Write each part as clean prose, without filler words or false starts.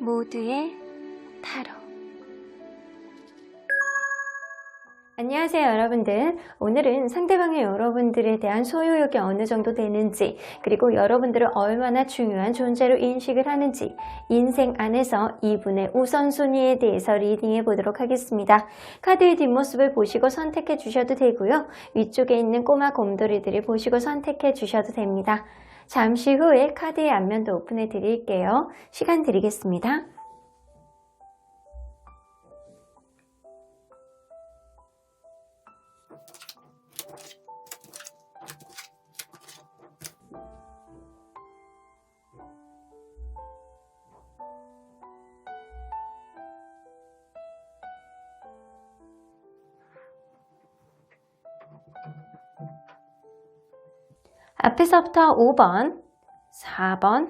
모두의 타로. 안녕하세요 여러분들. 오늘은 상대방의 여러분들에 대한 소유욕이 어느 정도 되는지, 그리고 여러분들을 얼마나 중요한 존재로 인식을 하는지, 인생 안에서 이분의 우선순위에 대해서 리딩해 보도록 하겠습니다. 카드의 뒷모습을 보시고 선택해 주셔도 되고요, 위쪽에 있는 꼬마 곰돌이들을 보시고 선택해 주셔도 됩니다. 잠시 후에 카드의 앞면도 오픈해 드릴게요. 시간 드리겠습니다. 앞에서부터 5번, 4번,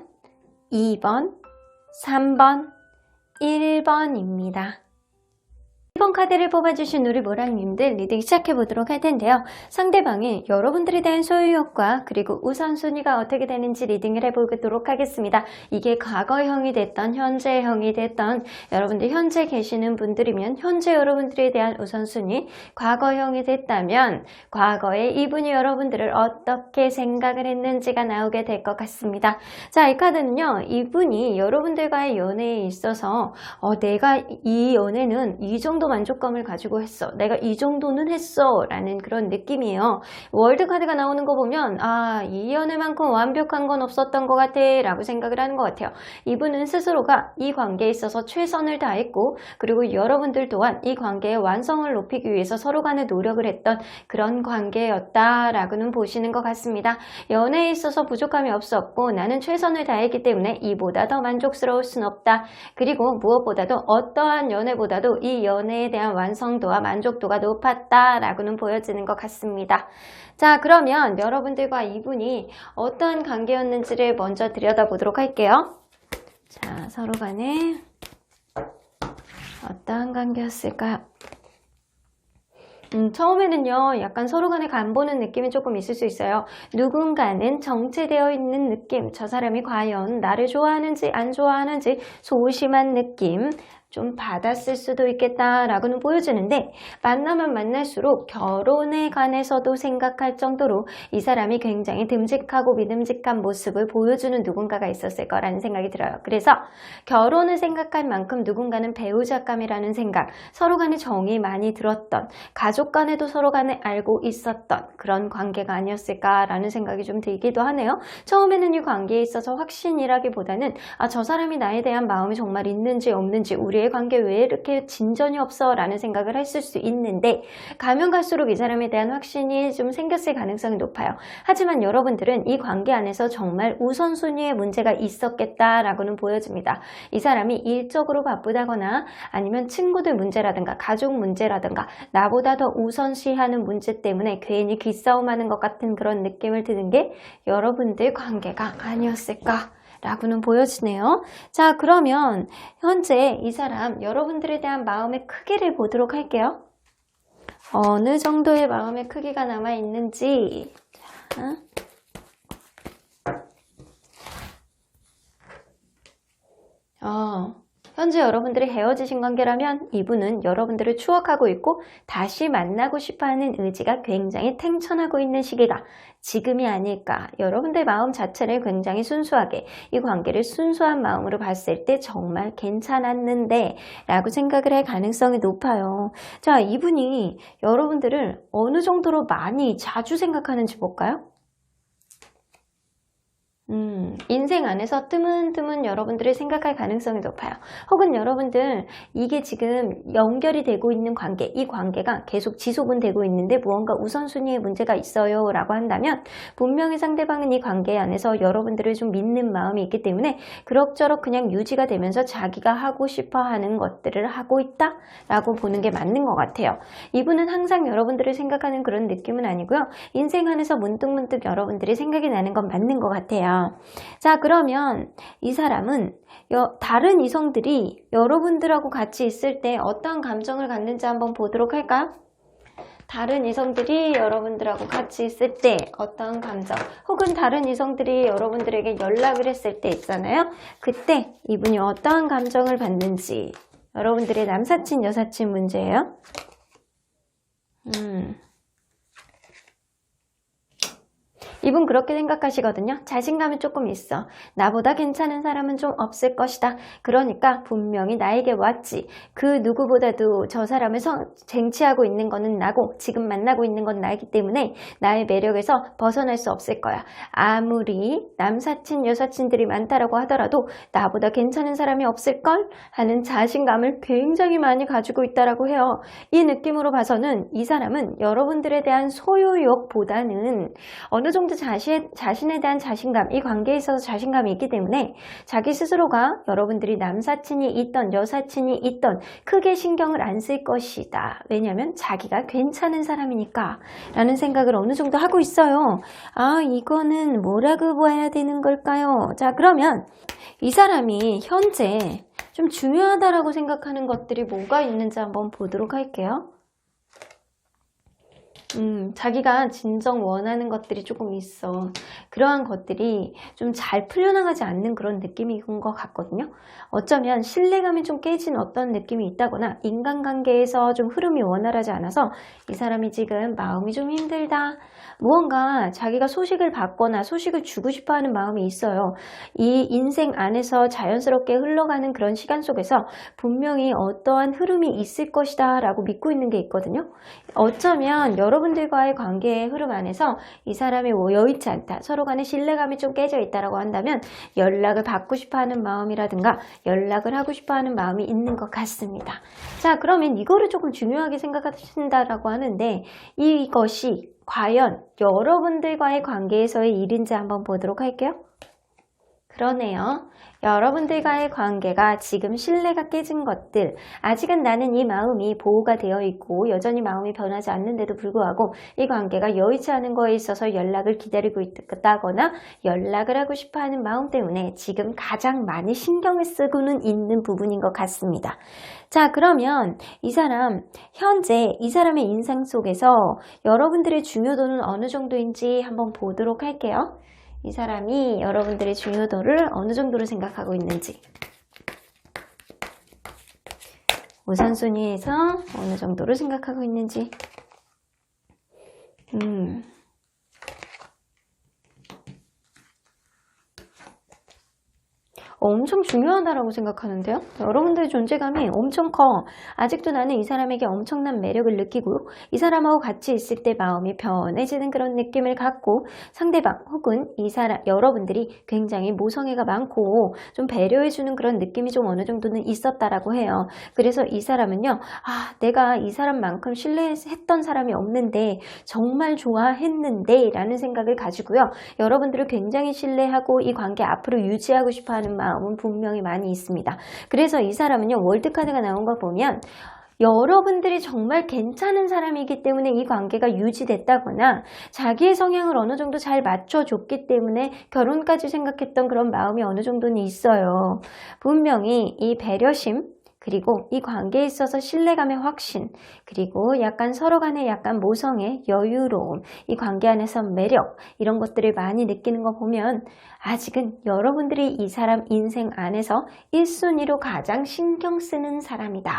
2번, 3번, 1번입니다. 1번 카드를 뽑아주신 우리 모랑님들 리딩 시작해 보도록 할 텐데요. 상대방이 여러분들에 대한 소유욕과 그리고 우선순위가 어떻게 되는지 리딩을 해보도록 하겠습니다. 이게 과거형이 됐던 현재형이 됐던, 여러분들 현재 계시는 분들이면 현재 여러분들에 대한 우선순위, 과거형이 됐다면 과거에 이분이 여러분들을 어떻게 생각을 했는지가 나오게 될 것 같습니다. 자, 이 카드는요, 이분이 여러분들과의 연애에 있어서 내가 이 연애는 이 정도 만족감을 가지고 했어, 내가 이 정도는 했어 라는 그런 느낌이에요. 월드 카드가 나오는 거 보면 이 연애만큼 완벽한 건 없었던 것 같아 라고 생각을 하는 것 같아요. 이분은 스스로가 이 관계에 있어서 최선을 다했고, 그리고 여러분들 또한 이 관계의 완성을 높이기 위해서 서로 간에 노력을 했던 그런 관계였다라고는 보시는 것 같습니다. 연애에 있어서 부족함이 없었고 나는 최선을 다했기 때문에 이보다 더 만족스러울 순 없다. 그리고 무엇보다도 어떠한 연애보다도 이 연애에 대한 완성도와 만족도가 높았다라고는 보여지는 것 같습니다. 자, 그러면 여러분들과 이분이 어떠한 관계였는지를 먼저 들여다보도록 할게요. 자, 서로 간에 어떠한 관계였을까요? 처음에는요, 약간 서로 간에 간보는 느낌이 조금 있을 수 있어요. 누군가는 정체되어 있는 느낌, 저 사람이 과연 나를 좋아하는지 안 좋아하는지 소심한 느낌 좀 받았을 수도 있겠다라고는 보여주는데, 만나면 만날수록 결혼에 관해서도 생각할 정도로 이 사람이 굉장히 듬직하고 믿음직한 모습을 보여주는 누군가가 있었을 거라는 생각이 들어요. 그래서 결혼을 생각할 만큼 누군가는 배우자감이라는 생각, 서로 간에 정이 많이 들었던, 가족 간에도 서로 간에 알고 있었던 그런 관계가 아니었을까라는 생각이 좀 들기도 하네요. 처음에는 이 관계에 있어서 확신이라기보다는 저 사람이 나에 대한 마음이 정말 있는지 없는지, 우리의 관계 왜 이렇게 진전이 없어 라는 생각을 했을 수 있는데, 가면 갈수록 이 사람에 대한 확신이 좀 생겼을 가능성이 높아요. 하지만 여러분들은 이 관계 안에서 정말 우선순위의 문제가 있었겠다라고는 보여집니다. 이 사람이 일적으로 바쁘다거나 아니면 친구들 문제라든가 가족 문제라든가 나보다 더 우선시하는 문제 때문에 괜히 기싸움하는 것 같은 그런 느낌을 드는 게 여러분들 관계가 아니었을까 라고는 보여지네요. 자, 그러면 현재 이 사람 여러분들에 대한 마음의 크기를 보도록 할게요. 어느 정도의 마음의 크기가 남아있는지. 자. 현재 여러분들이 헤어지신 관계라면 이분은 여러분들을 추억하고 있고 다시 만나고 싶어하는 의지가 굉장히 탱천하고 있는 시기가 지금이 아닐까. 여러분들 마음 자체를 굉장히 순수하게, 이 관계를 순수한 마음으로 봤을 때 정말 괜찮았는데 라고 생각을 할 가능성이 높아요. 자, 이분이 여러분들을 어느 정도로 많이 자주 생각하는지 볼까요? 인생 안에서 뜨문뜨문 여러분들을 생각할 가능성이 높아요. 혹은 여러분들 이게 지금 연결이 되고 있는 관계, 이 관계가 계속 지속은 되고 있는데 무언가 우선순위의 문제가 있어요 라고 한다면 분명히 상대방은 이 관계 안에서 여러분들을 좀 믿는 마음이 있기 때문에 그럭저럭 그냥 유지가 되면서 자기가 하고 싶어 하는 것들을 하고 있다 라고 보는 게 맞는 것 같아요. 이분은 항상 여러분들을 생각하는 그런 느낌은 아니고요, 인생 안에서 문득문득 여러분들이 생각이 나는 건 맞는 것 같아요. 자, 그러면 이 사람은 다른 이성들이 여러분들하고 같이 있을 때 어떤 감정을 갖는지 한번 보도록 할까요? 다른 이성들이 여러분들하고 같이 있을 때 어떤 감정, 혹은 다른 이성들이 여러분들에게 연락을 했을 때 있잖아요. 그때 이분이 어떠한 감정을 받는지, 여러분들의 남사친, 여사친 문제예요. 이분 그렇게 생각하시거든요. 자신감이 조금 있어. 나보다 괜찮은 사람은 좀 없을 것이다. 그러니까 분명히 나에게 왔지. 그 누구보다도 저 사람을 쟁취하고 있는 거는 나고 지금 만나고 있는 건 나이기 때문에 나의 매력에서 벗어날 수 없을 거야. 아무리 남사친, 여사친들이 많다라고 하더라도 나보다 괜찮은 사람이 없을걸? 하는 자신감을 굉장히 많이 가지고 있다라고 해요. 이 느낌으로 봐서는 이 사람은 여러분들에 대한 소유욕보다는 어느 정도 자신에 대한 자신감, 이 관계에 있어서 자신감이 있기 때문에 자기 스스로가 여러분들이 남사친이 있던 여사친이 있던 크게 신경을 안 쓸 것이다. 왜냐하면 자기가 괜찮은 사람이니까 라는 생각을 어느 정도 하고 있어요. 아, 이거는 뭐라고 봐야 되는 걸까요? 자, 그러면 이 사람이 현재 좀 중요하다라고 생각하는 것들이 뭐가 있는지 한번 보도록 할게요. 자기가 진정 원하는 것들이 조금 있어. 그러한 것들이 좀 잘 풀려나가지 않는 그런 느낌인 것 같거든요. 어쩌면 신뢰감이 좀 깨진 어떤 느낌이 있다거나 인간관계에서 좀 흐름이 원활하지 않아서 이 사람이 지금 마음이 좀 힘들다. 무언가 자기가 소식을 받거나 소식을 주고 싶어하는 마음이 있어요. 이 인생 안에서 자연스럽게 흘러가는 그런 시간 속에서 분명히 어떠한 흐름이 있을 것이다 라고 믿고 있는 게 있거든요. 어쩌면 여러분들과의 관계의 흐름 안에서 이 사람이 여의치 않다, 서로 간의 신뢰감이 좀 깨져 있다라고 한다면 연락을 받고 싶어하는 마음이라든가 연락을 하고 싶어하는 마음이 있는 것 같습니다. 자, 그러면 이거를 조금 중요하게 생각하신다라고 하는데 이것이 과연 여러분들과의 관계에서의 일인지 한번 보도록 할게요. 그러네요. 여러분들과의 관계가 지금 신뢰가 깨진 것들, 아직은 나는 이 마음이 보호가 되어 있고 여전히 마음이 변하지 않는데도 불구하고 이 관계가 여의치 않은 거에 있어서 연락을 기다리고 있다거나 연락을 하고 싶어하는 마음 때문에 지금 가장 많이 신경을 쓰고는 있는 부분인 것 같습니다. 자, 그러면 이 사람, 현재 이 사람의 인상 속에서 여러분들의 중요도는 어느 정도인지 한번 보도록 할게요. 이 사람이 여러분들의 중요도를 어느 정도로 생각하고 있는지, 우선순위에서 어느 정도로 생각하고 있는지. 엄청 중요하다라고 생각하는데요. 여러분들의 존재감이 엄청 커. 아직도 나는 이 사람에게 엄청난 매력을 느끼고 이 사람하고 같이 있을 때 마음이 편해지는 그런 느낌을 갖고 상대방 혹은 이 사람, 여러분들이 굉장히 모성애가 많고 좀 배려해주는 그런 느낌이 좀 어느 정도는 있었다라고 해요. 그래서 이 사람은요, 아, 내가 이 사람만큼 신뢰했던 사람이 없는데 정말 좋아했는데 라는 생각을 가지고요. 여러분들을 굉장히 신뢰하고 이 관계 앞으로 유지하고 싶어하는 마음은 분명히 많이 있습니다. 그래서 이 사람은요, 월드카드가 나온 거 보면 여러분들이 정말 괜찮은 사람이기 때문에 이 관계가 유지됐다거나 자기의 성향을 어느 정도 잘 맞춰줬기 때문에 결혼까지 생각했던 그런 마음이 어느 정도는 있어요. 분명히 이 배려심, 그리고 이 관계에 있어서 신뢰감의 확신, 그리고 약간 서로 간의 약간 모성의 여유로움, 이 관계 안에서 매력, 이런 것들을 많이 느끼는 거 보면 아직은 여러분들이 이 사람 인생 안에서 1순위로 가장 신경 쓰는 사람이다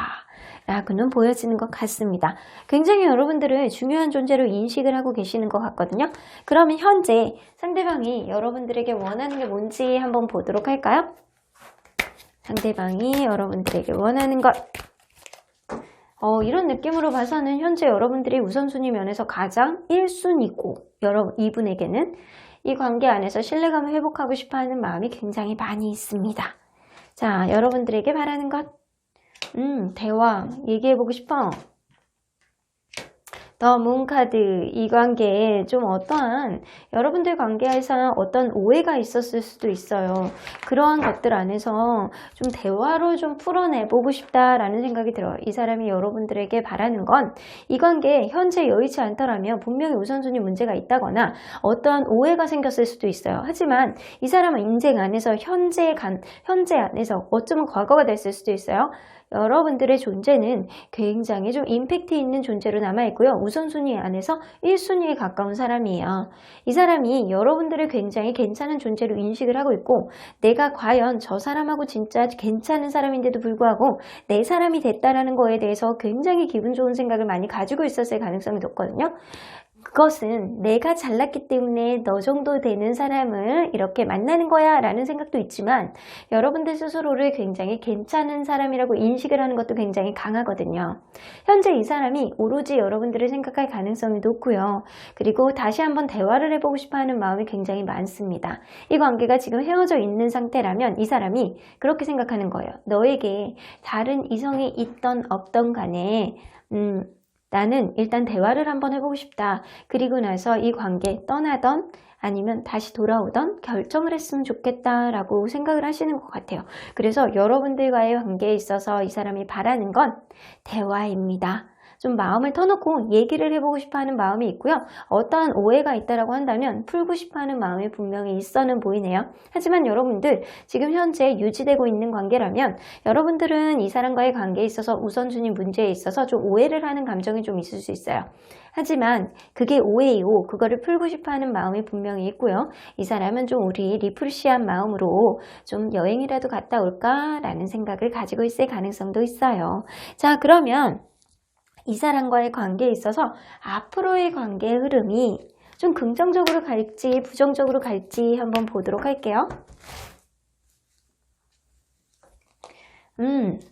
라고는 보여지는 것 같습니다. 굉장히 여러분들을 중요한 존재로 인식을 하고 계시는 것 같거든요. 그러면 현재 상대방이 여러분들에게 원하는 게 뭔지 한번 보도록 할까요? 상대방이 여러분들에게 원하는 것, 이런 느낌으로 봐서는 현재 여러분들이 우선순위 면에서 가장 1순위고 이분에게는 이 관계 안에서 신뢰감을 회복하고 싶어하는 마음이 굉장히 많이 있습니다. 자, 여러분들에게 바라는 것, 대왕 얘기해보고 싶어. 더 문카드, 이 관계에 좀 어떠한 여러분들 관계에서는 어떤 오해가 있었을 수도 있어요. 그러한 것들 안에서 좀 대화로 좀 풀어내보고 싶다라는 생각이 들어요. 이 사람이 여러분들에게 바라는 건 이 관계에 현재 여의치 않더라면 분명히 우선순위 문제가 있다거나 어떠한 오해가 생겼을 수도 있어요. 하지만 이 사람은 인생 안에서 현재 안에서 어쩌면 과거가 됐을 수도 있어요. 여러분들의 존재는 굉장히 좀 임팩트 있는 존재로 남아있고요. 우선순위 안에서 1순위에 가까운 사람이에요. 이 사람이 여러분들을 굉장히 괜찮은 존재로 인식을 하고 있고 내가 과연 저 사람하고 진짜 괜찮은 사람인데도 불구하고 내 사람이 됐다라는 거에 대해서 굉장히 기분 좋은 생각을 많이 가지고 있었을 가능성이 높거든요. 그것은 내가 잘났기 때문에 너 정도 되는 사람을 이렇게 만나는 거야 라는 생각도 있지만 여러분들 스스로를 굉장히 괜찮은 사람이라고 인식을 하는 것도 굉장히 강하거든요. 현재 이 사람이 오로지 여러분들을 생각할 가능성이 높고요. 그리고 다시 한번 대화를 해보고 싶어 하는 마음이 굉장히 많습니다. 이 관계가 지금 헤어져 있는 상태라면 이 사람이 그렇게 생각하는 거예요. 너에게 다른 이성이 있던 없던 간에 나는 일단 대화를 한번 해보고 싶다. 그리고 나서 이 관계 떠나던 아니면 다시 돌아오던 결정을 했으면 좋겠다라고 생각을 하시는 것 같아요. 그래서 여러분들과의 관계에 있어서 이 사람이 바라는 건 대화입니다. 좀 마음을 터놓고 얘기를 해보고 싶어하는 마음이 있고요. 어떠한 오해가 있다라고 한다면 풀고 싶어하는 마음이 분명히 있어는 보이네요. 하지만 여러분들 지금 현재 유지되고 있는 관계라면 여러분들은 이 사람과의 관계에 있어서 우선순위 문제에 있어서 좀 오해를 하는 감정이 좀 있을 수 있어요. 하지만 그게 오해이고 그거를 풀고 싶어하는 마음이 분명히 있고요. 이 사람은 좀 우리 리프레시한 마음으로 좀 여행이라도 갔다 올까라는 생각을 가지고 있을 가능성도 있어요. 자, 그러면 이 사람과의 관계에 있어서 앞으로의 관계의 흐름이 좀 긍정적으로 갈지 부정적으로 갈지 한번 보도록 할게요.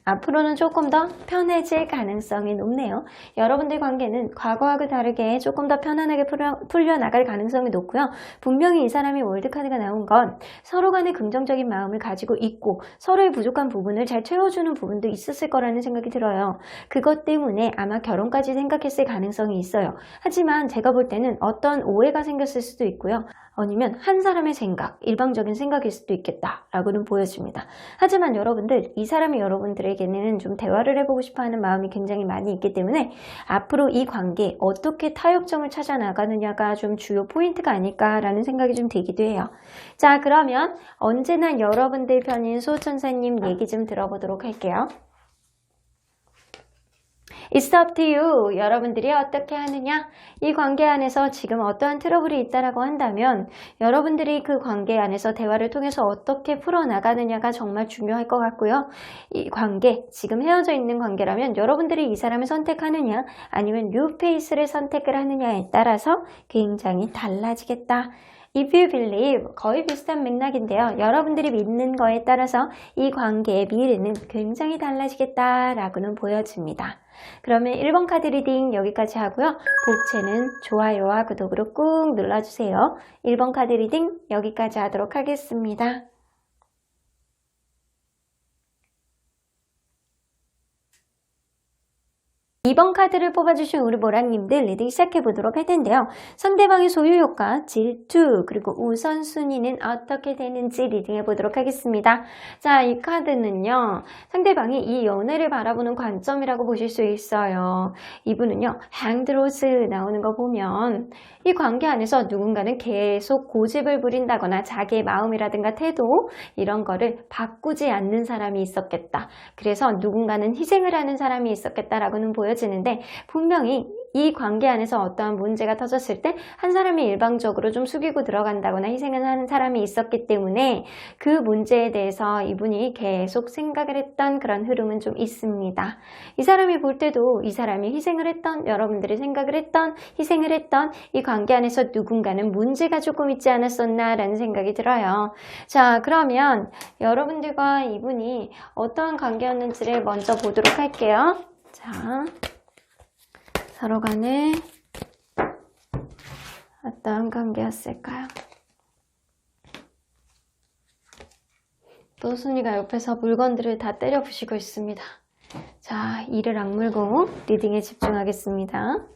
앞으로는 조금 더 편해질 가능성이 높네요. 여러분들 관계는 과거하고 다르게 조금 더 편안하게 풀려나갈 가능성이 높고요. 분명히 이 사람이 월드카드가 나온 건 서로 간에 긍정적인 마음을 가지고 있고 서로의 부족한 부분을 잘 채워주는 부분도 있었을 거라는 생각이 들어요. 그것 때문에 아마 결혼까지 생각했을 가능성이 있어요. 하지만 제가 볼 때는 어떤 오해가 생겼을 수도 있고요. 아니면 한 사람의 생각, 일방적인 생각일 수도 있겠다라고는 보여집니다. 하지만 여러분들, 이 사람이 여러분들에게는 좀 대화를 해보고 싶어하는 마음이 굉장히 많이 있기 때문에 앞으로 이 관계에 어떻게 타협점을 찾아 나가느냐가 좀 주요 포인트가 아닐까라는 생각이 좀 들기도 해요. 자, 그러면 언제나 여러분들 편인 수호천사님 얘기 좀 들어보도록 할게요. It's up to you. 여러분들이 어떻게 하느냐? 이 관계 안에서 지금 어떠한 트러블이 있다라고 한다면 여러분들이 그 관계 안에서 대화를 통해서 어떻게 풀어나가느냐가 정말 중요할 것 같고요. 이 관계, 지금 헤어져 있는 관계라면 여러분들이 이 사람을 선택하느냐 아니면 뉴페이스를 선택을 하느냐에 따라서 굉장히 달라지겠다. If you believe 거의 비슷한 맥락인데요. 여러분들이 믿는 거에 따라서 이 관계의 미래는 굉장히 달라지겠다라고는 보여집니다. 그러면 1번 카드 리딩 여기까지 하고요. 복채는 좋아요와 구독으로 꾹 눌러주세요. 1번 카드 리딩 여기까지 하도록 하겠습니다. 2번 카드를 뽑아주신 우리 모랑님들 리딩 시작해보도록 할 텐데요. 상대방의 소유욕과 질투 그리고 우선순위는 어떻게 되는지 리딩해보도록 하겠습니다. 자, 이 카드는요. 상대방이 이 연애를 바라보는 관점이라고 보실 수 있어요. 이분은요. 행드로즈 나오는 거 보면 이 관계 안에서 누군가는 계속 고집을 부린다거나 자기의 마음이라든가 태도 이런 거를 바꾸지 않는 사람이 있었겠다. 그래서 누군가는 희생을 하는 사람이 있었겠다라고는 보여지는데 분명히 이 관계 안에서 어떠한 문제가 터졌을 때 한 사람이 일방적으로 좀 숙이고 들어간다거나 희생을 하는 사람이 있었기 때문에 그 문제에 대해서 이분이 계속 생각을 했던 그런 흐름은 좀 있습니다. 이 사람이 볼 때도 이 사람이 희생을 했던 여러분들이 생각을 했던 희생을 했던 이 관계 안에서 누군가는 문제가 조금 있지 않았었나 라는 생각이 들어요. 자, 그러면 여러분들과 이분이 어떠한 관계였는지를 먼저 보도록 할게요. 자, 서로 간에 어떠한 관계였을까요? 또 순이가 옆에서 물건들을 다 때려 부시고 있습니다. 자, 이를 악물고 리딩에 집중하겠습니다.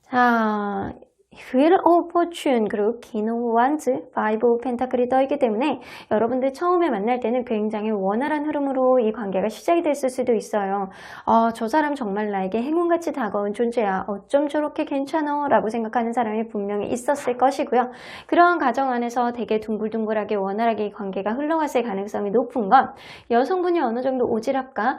자, Wheel of Fortune 그리고 King of Wands, Five of Pentacle이 떠있기 때문에 여러분들 처음에 만날 때는 굉장히 원활한 흐름으로 이 관계가 시작이 됐을 수도 있어요. 저 사람 정말 나에게 행운같이 다가온 존재야. 어쩜 저렇게 괜찮아? 라고 생각하는 사람이 분명히 있었을 것이고요. 그러한 과정 안에서 되게 둥글둥글하게 원활하게 이 관계가 흘러갔을 가능성이 높은 건 여성분이 어느 정도 오지랖과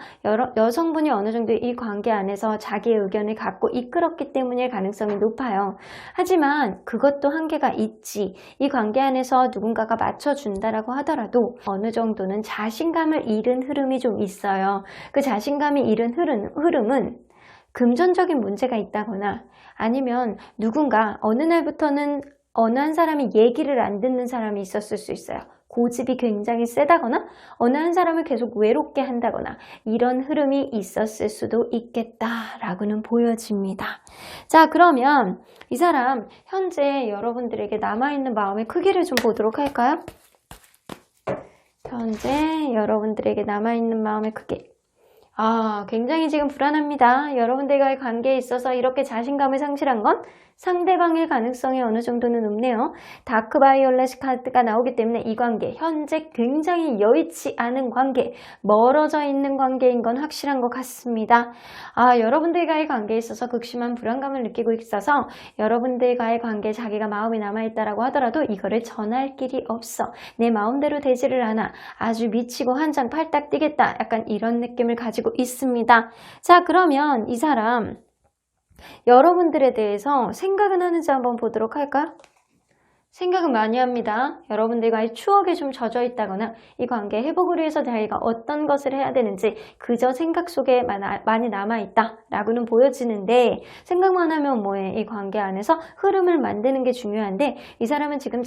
여성분이 어느 정도 이 관계 안에서 자기의 의견을 갖고 이끌었기 때문일 가능성이 높아요. 하지만 그것도 한계가 있지. 이 관계 안에서 누군가가 맞춰준다라고 하더라도 어느 정도는 자신감을 잃은 흐름이 좀 있어요. 그 자신감이 잃은 흐름은 금전적인 문제가 있다거나 아니면 누군가 어느 날부터는 어느 한 사람이 얘기를 안 듣는 사람이 있었을 수 있어요. 고집이 굉장히 세다거나 어느 한 사람을 계속 외롭게 한다거나 이런 흐름이 있었을 수도 있겠다라고는 보여집니다. 자, 그러면 이 사람 현재 여러분들에게 남아있는 마음의 크기를 좀 보도록 할까요? 현재 여러분들에게 남아있는 마음의 크기. 굉장히 지금 불안합니다. 여러분들과의 관계에 있어서 이렇게 자신감을 상실한 건 상대방일 가능성이 어느 정도는 높네요. 다크 바이올렛 카드가 나오기 때문에 이 관계, 현재 굉장히 여의치 않은 관계, 멀어져 있는 관계인 건 확실한 것 같습니다. 여러분들과의 관계에 있어서 극심한 불안감을 느끼고 있어서 여러분들과의 관계에 자기가 마음이 남아있다라고 하더라도 이거를 전할 길이 없어. 내 마음대로 되지를 않아. 아주 미치고 한장 팔딱 뛰겠다. 약간 이런 느낌을 가지고 있습니다. 자, 그러면 이 사람 여러분들에 대해서 생각은 하는지 한번 보도록 할까요? 생각은 많이 합니다. 여러분들과의 추억에 좀 젖어 있다거나 이 관계 회복을 위해서 자기가 어떤 것을 해야 되는지 그저 생각 속에 많이 남아있다 라고는 보여지는데 생각만 하면 뭐해? 이 관계 안에서 흐름을 만드는 게 중요한데 이 사람은 지금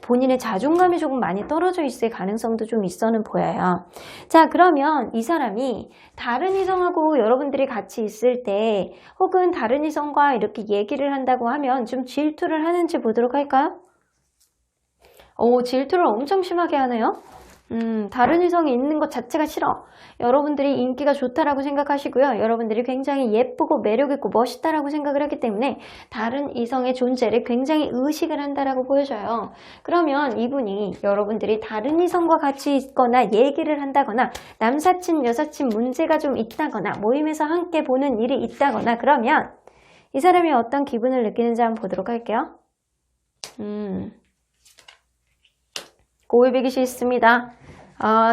본인의 자존감이 조금 많이 떨어져 있을 가능성도 좀 있어는 보여요. 자, 그러면 이 사람이 다른 이성하고 여러분들이 같이 있을 때 혹은 다른 이성과 이렇게 얘기를 한다고 하면 좀 질투를 하는지 보도록 할까요? 질투를 엄청 심하게 하네요. 다른 이성이 있는 것 자체가 싫어. 여러분들이 인기가 좋다라고 생각하시고요. 여러분들이 굉장히 예쁘고 매력있고 멋있다라고 생각을 하기 때문에 다른 이성의 존재를 굉장히 의식을 한다라고 보여져요. 그러면 이분이 여러분들이 다른 이성과 같이 있거나 얘기를 한다거나 남사친, 여사친 문제가 좀 있다거나 모임에서 함께 보는 일이 있다거나 그러면 이 사람이 어떤 기분을 느끼는지 한번 보도록 할게요. 고울비기 싫습니다.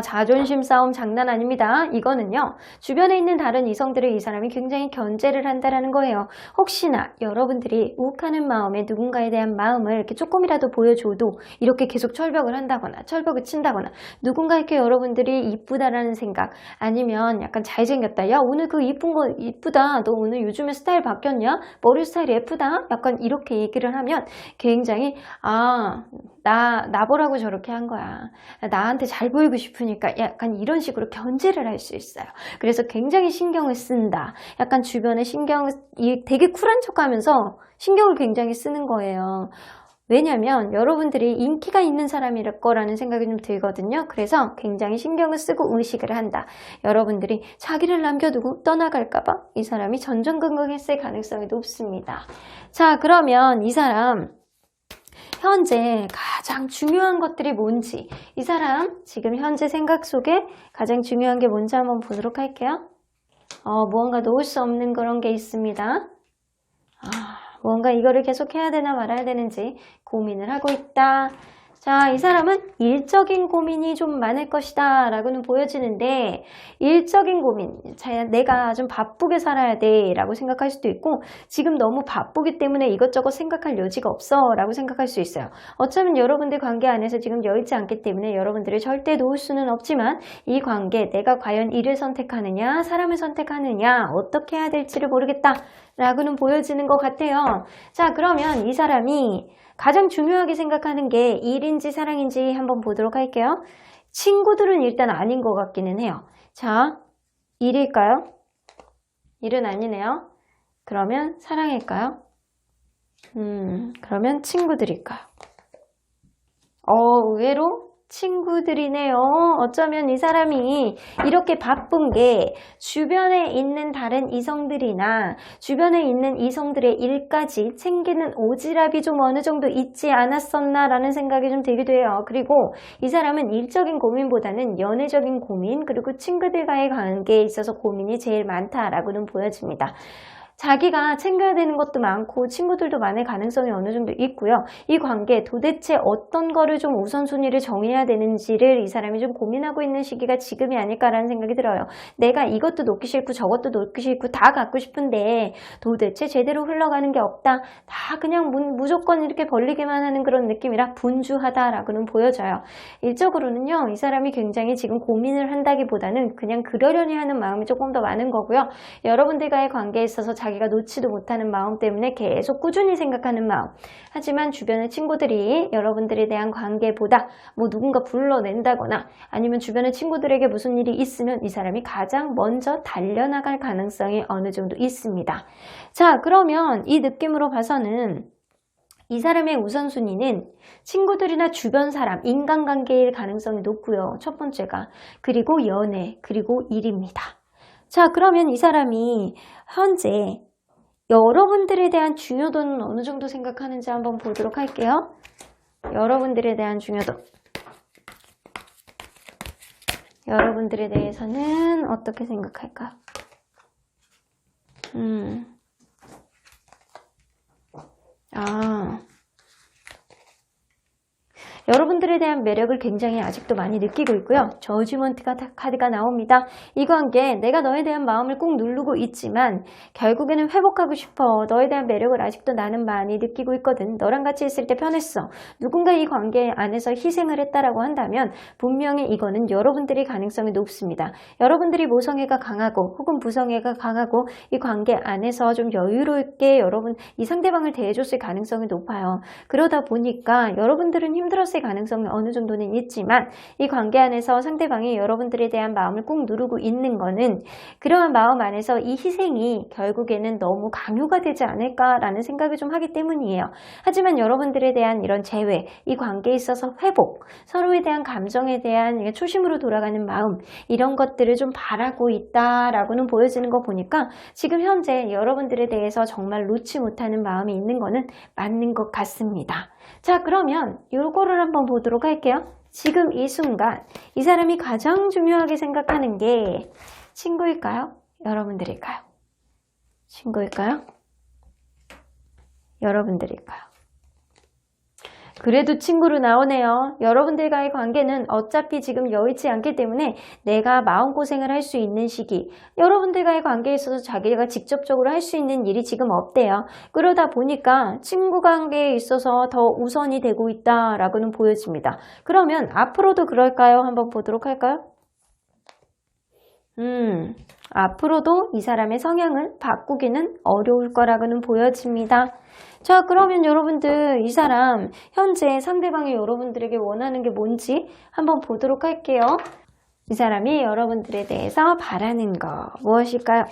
자존심 싸움 장난 아닙니다. 이거는요. 주변에 있는 다른 이성들을 이 사람이 굉장히 견제를 한다라는 거예요. 혹시나 여러분들이 욱하는 마음에 누군가에 대한 마음을 이렇게 조금이라도 보여줘도 이렇게 계속 철벽을 한다거나 철벽을 친다거나 누군가에게 여러분들이 이쁘다라는 생각 아니면 약간 잘생겼다. 야, 오늘 그 이쁜 거 이쁘다. 너 오늘 요즘에 스타일 바뀌었냐? 머리 스타일 예쁘다. 약간 이렇게 얘기를 하면 굉장히 나보라고 저렇게 한 거야. 나한테 잘 보이고 싶으니까 약간 이런 식으로 견제를 할 수 있어요. 그래서 굉장히 신경을 쓴다. 약간 주변에 되게 쿨한 척 하면서 신경을 굉장히 쓰는 거예요. 왜냐면 여러분들이 인기가 있는 사람일 거라는 생각이 좀 들거든요. 그래서 굉장히 신경을 쓰고 의식을 한다. 여러분들이 자기를 남겨두고 떠나갈까봐 이 사람이 전전긍긍했을 가능성이 높습니다. 자, 그러면 이 사람 현재 가장 중요한 것들이 뭔지 이 사람 지금 현재 생각 속에 가장 중요한 게 뭔지 한번 보도록 할게요. 무언가 놓을 수 없는 그런 게 있습니다. 뭔가 이거를 계속 해야 되나 말아야 되는지 고민을 하고 있다. 자, 이 사람은 일적인 고민이 좀 많을 것이다 라고는 보여지는데 일적인 고민, 내가 좀 바쁘게 살아야 돼 라고 생각할 수도 있고 지금 너무 바쁘기 때문에 이것저것 생각할 여지가 없어 라고 생각할 수 있어요. 어쩌면 여러분들 관계 안에서 지금 여의치 않기 때문에 여러분들을 절대 놓을 수는 없지만 이 관계 내가 과연 이를 선택하느냐 사람을 선택하느냐 어떻게 해야 될지를 모르겠다 라고는 보여지는 것 같아요. 자, 그러면 이 사람이 가장 중요하게 생각하는 게 일인지 사랑인지 한번 보도록 할게요. 친구들은 일단 아닌 것 같기는 해요. 자, 일일까요? 일은 아니네요. 그러면 사랑일까요? 그러면 친구들일까요? 의외로 친구들이네요. 어쩌면 이 사람이 이렇게 바쁜 게 주변에 있는 다른 이성들이나 주변에 있는 이성들의 일까지 챙기는 오지랖이 좀 어느 정도 있지 않았었나라는 생각이 좀 들기도 해요. 그리고 이 사람은 일적인 고민보다는 연애적인 고민 그리고 친구들과의 관계에 있어서 고민이 제일 많다라고는 보여집니다. 자기가 챙겨야 되는 것도 많고 친구들도 많을 가능성이 어느 정도 있고요. 이 관계 도대체 어떤 거를 좀 우선순위를 정해야 되는지를 이 사람이 좀 고민하고 있는 시기가 지금이 아닐까라는 생각이 들어요. 내가 이것도 놓기 싫고 저것도 놓기 싫고 다 갖고 싶은데 도대체 제대로 흘러가는 게 없다. 다 그냥 무조건 이렇게 벌리기만 하는 그런 느낌이라 분주하다라고는 보여져요. 일적으로는요. 이 사람이 굉장히 지금 고민을 한다기보다는 그냥 그러려니 하는 마음이 조금 더 많은 거고요. 여러분들과의 관계에 있어서 자기가 놓지도 못하는 마음 때문에 계속 꾸준히 생각하는 마음. 하지만 주변의 친구들이 여러분들에 대한 관계보다 뭐 누군가 불러낸다거나 아니면 주변의 친구들에게 무슨 일이 있으면 이 사람이 가장 먼저 달려나갈 가능성이 어느 정도 있습니다. 자, 그러면 이 느낌으로 봐서는 이 사람의 우선순위는 친구들이나 주변 사람, 인간관계일 가능성이 높고요. 첫 번째가. 그리고 연애, 그리고 일입니다. 자, 그러면 이 사람이 현재 여러분들에 대한 중요도는 어느 정도 생각하는지 한번 보도록 할게요. 여러분들에 대한 중요도. 여러분들에 대해서는 어떻게 생각할까요? 여러분들에 대한 매력을 굉장히 아직도 많이 느끼고 있고요. 저지먼트 카드가 나옵니다. 이 관계 내가 너에 대한 마음을 꾹 누르고 있지만 결국에는 회복하고 싶어. 너에 대한 매력을 아직도 나는 많이 느끼고 있거든. 너랑 같이 있을 때 편했어. 누군가 이 관계 안에서 희생을 했다라고 한다면 분명히 이거는 여러분들이 가능성이 높습니다. 여러분들이 모성애가 강하고 혹은 부성애가 강하고 이 관계 안에서 좀 여유롭게 여러분 이 상대방을 대해줬을 가능성이 높아요. 그러다 보니까 여러분들은 힘들었을 가능성이 어느 정도는 있지만 이 관계 안에서 상대방이 여러분들에 대한 마음을 꾹 누르고 있는 거는 그러한 마음 안에서 이 희생이 결국에는 너무 강요가 되지 않을까라는 생각을 좀 하기 때문이에요. 하지만 여러분들에 대한 이런 재회, 이 관계에 있어서 회복, 서로에 대한 감정에 대한 초심으로 돌아가는 마음 이런 것들을 좀 바라고 있다라고는 보여지는 거 보니까 지금 현재 여러분들에 대해서 정말 놓지 못하는 마음이 있는 거는 맞는 것 같습니다. 자, 그러면 요거를 한번 보도록 할게요. 지금 이 순간 이 사람이 가장 중요하게 생각하는 게 친구일까요? 여러분들일까요? 친구일까요? 여러분들일까요? 그래도 친구로 나오네요. 여러분들과의 관계는 어차피 지금 여의치 않기 때문에 내가 마음고생을 할 수 있는 시기, 여러분들과의 관계에 있어서 자기가 직접적으로 할 수 있는 일이 지금 없대요. 그러다 보니까 친구 관계에 있어서 더 우선이 되고 있다라고는 보여집니다. 그러면 앞으로도 그럴까요? 한번 보도록 할까요? 앞으로도 이 사람의 성향을 바꾸기는 어려울 거라고는 보여집니다. 자, 그러면 여러분들 이 사람 현재 상대방이 여러분들에게 원하는 게 뭔지 한번 보도록 할게요. 이 사람이 여러분들에 대해서 바라는 거 무엇일까요?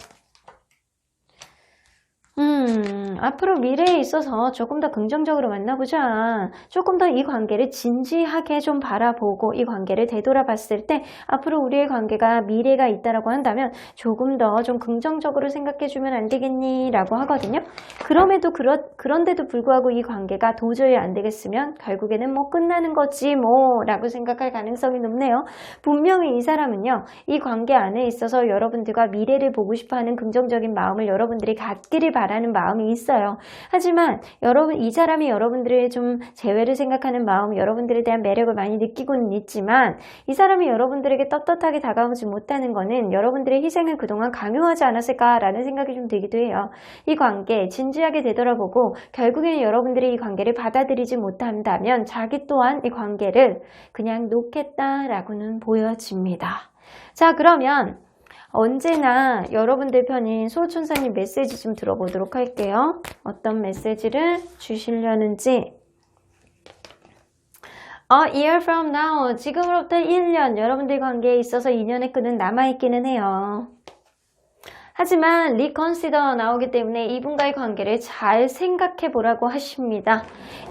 앞으로 미래에 있어서 조금 더 긍정적으로 만나보자. 조금 더 이 관계를 진지하게 좀 바라보고 이 관계를 되돌아봤을 때 앞으로 우리의 관계가 미래가 있다라고 한다면 조금 더 좀 긍정적으로 생각해주면 안 되겠니? 라고 하거든요. 그런데도 불구하고 이 관계가 도저히 안 되겠으면 결국에는 뭐 끝나는 거지 뭐 라고 생각할 가능성이 높네요. 분명히 이 사람은요. 이 관계 안에 있어서 여러분들과 미래를 보고 싶어하는 긍정적인 마음을 여러분들이 갖기를 바라는 마음이 있어요. 하지만 이 사람이 여러분들의 좀 재회를 생각하는 마음, 여러분들에 대한 매력을 많이 느끼고는 있지만 이 사람이 여러분들에게 떳떳하게 다가오지 못하는 거는 여러분들의 희생을 그동안 강요하지 않았을까라는 생각이 좀 들기도 해요. 이 관계 진지하게 되돌아보고 결국에는 여러분들이 이 관계를 받아들이지 못한다면 자기 또한 이 관계를 그냥 놓겠다라고는 보여집니다. 자, 그러면 언제나 여러분들 편인 소천사님 메시지 좀 들어보도록 할게요. 어떤 메시지를 주시려는지. A year from now, 지금으로부터 1년, 여러분들 관계에 있어서 인연의 끈은 남아있기는 해요. 하지만 reconsider 나오기 때문에 이분과의 관계를 잘 생각해 보라고 하십니다.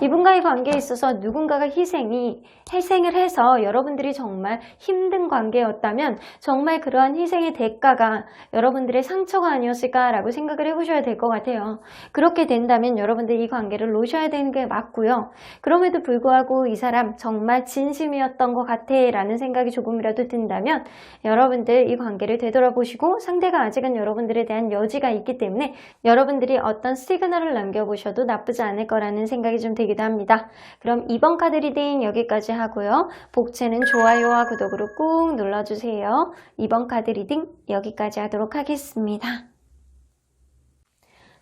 이분과의 관계에 있어서 누군가가 희생을 해서 여러분들이 정말 힘든 관계였다면 정말 그러한 희생의 대가가 여러분들의 상처가 아니었을까라고 생각을 해보셔야 될 것 같아요. 그렇게 된다면 여러분들이 이 관계를 놓으셔야 되는 게 맞고요. 그럼에도 불구하고 이 사람 정말 진심이었던 것 같아 라는 생각이 조금이라도 든다면 여러분들 이 관계를 되돌아보시고 상대가 아직은 여러분들에 대한 여지가 있기 때문에 여러분들이 어떤 시그널을 남겨보셔도 나쁘지 않을 거라는 생각이 좀 들기도 합니다. 그럼 이번 카드 리딩 여기까지 하고요. 복채는 좋아요와 구독으로 꾹 눌러주세요. 이번 카드 리딩 여기까지 하도록 하겠습니다.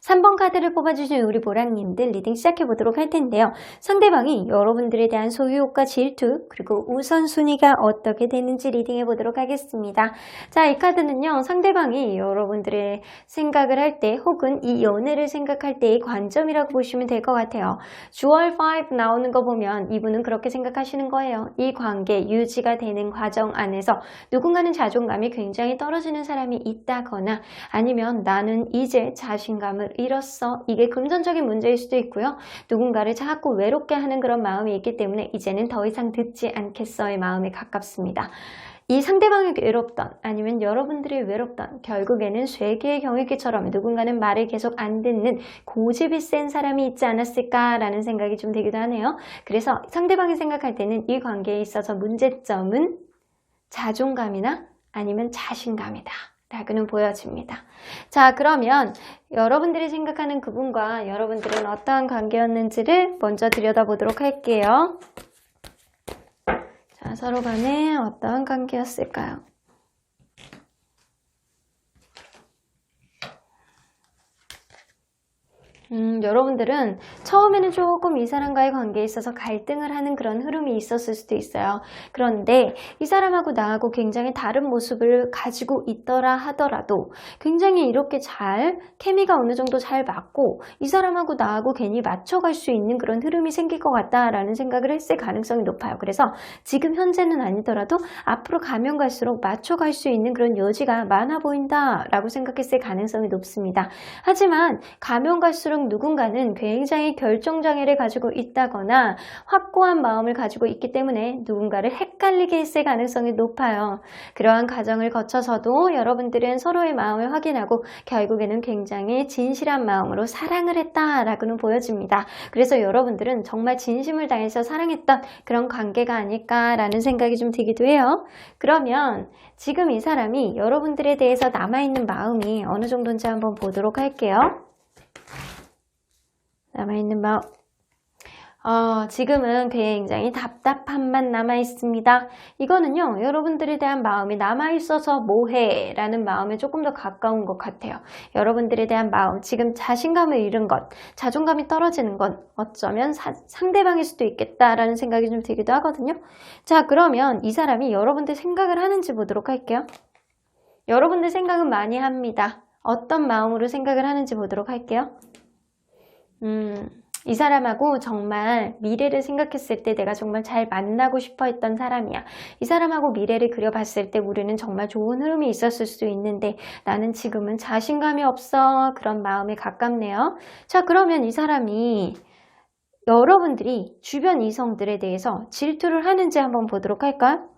3번 카드를 뽑아주신 우리 보라님들 리딩 시작해보도록 할 텐데요. 상대방이 여러분들에 대한 소유욕과 질투 그리고 우선순위가 어떻게 되는지 리딩해보도록 하겠습니다. 자, 이 카드는요. 상대방이 여러분들의 생각을 할 때 혹은 이 연애를 생각할 때의 관점이라고 보시면 될 것 같아요. 주얼 5 나오는 거 보면 이분은 그렇게 생각하시는 거예요. 이 관계 유지가 되는 과정 안에서 누군가는 자존감이 굉장히 떨어지는 사람이 있다거나 아니면 나는 이제 자신감을 잃었어. 이게 금전적인 문제일 수도 있고요. 누군가를 자꾸 외롭게 하는 그런 마음이 있기 때문에 이제는 더 이상 듣지 않겠어의 마음에 가깝습니다. 이 상대방이 외롭던 아니면 여러분들이 외롭던 결국에는 쇠기의 경위기처럼 누군가는 말을 계속 안 듣는 고집이 센 사람이 있지 않았을까라는 생각이 좀 들기도 하네요. 그래서 상대방이 생각할 때는 이 관계에 있어서 문제점은 자존감이나 아니면 자신감이다 라고는 보여집니다. 자, 그러면 여러분들이 생각하는 그분과 여러분들은 어떠한 관계였는지를 먼저 들여다보도록 할게요. 자, 서로 간에 어떠한 관계였을까요? 여러분들은 처음에는 조금 이 사람과의 관계에 있어서 갈등을 하는 그런 흐름이 있었을 수도 있어요. 그런데 이 사람하고 나하고 굉장히 다른 모습을 가지고 있더라 하더라도 굉장히 이렇게 잘 케미가 어느 정도 잘 맞고 이 사람하고 나하고 괜히 맞춰갈 수 있는 그런 흐름이 생길 것 같다라는 생각을 했을 가능성이 높아요. 그래서 지금 현재는 아니더라도 앞으로 가면 갈수록 맞춰갈 수 있는 그런 여지가 많아 보인다라고 생각했을 가능성이 높습니다. 하지만 가면 갈수록 누군가는 굉장히 결정장애를 가지고 있다거나 확고한 마음을 가지고 있기 때문에 누군가를 헷갈리게 했을 가능성이 높아요. 그러한 과정을 거쳐서도 여러분들은 서로의 마음을 확인하고 결국에는 굉장히 진실한 마음으로 사랑을 했다라고는 보여집니다. 그래서 여러분들은 정말 진심을 다해서 사랑했던 그런 관계가 아닐까라는 생각이 좀 들기도 해요. 그러면 지금 이 사람이 여러분들에 대해서 남아있는 마음이 어느 정도인지 한번 보도록 할게요. 남아있는 마음. 지금은 굉장히 답답함만 남아있습니다. 이거는요, 여러분들에 대한 마음이 남아있어서 뭐해? 라는 마음에 조금 더 가까운 것 같아요. 여러분들에 대한 마음, 지금 자신감을 잃은 것, 자존감이 떨어지는 건 어쩌면 상대방일 수도 있겠다라는 생각이 좀 들기도 하거든요. 자, 그러면 이 사람이 여러분들 생각을 하는지 보도록 할게요. 여러분들 생각은 많이 합니다. 어떤 마음으로 생각을 하는지 보도록 할게요. 이 사람하고 정말 미래를 생각했을 때 내가 정말 잘 만나고 싶어 했던 사람이야. 이 사람하고 미래를 그려봤을 때 우리는 정말 좋은 흐름이 있었을 수도 있는데 나는 지금은 자신감이 없어. 그런 마음에 가깝네요. 자, 그러면 이 사람이 여러분들이 주변 이성들에 대해서 질투를 하는지 한번 보도록 할까요?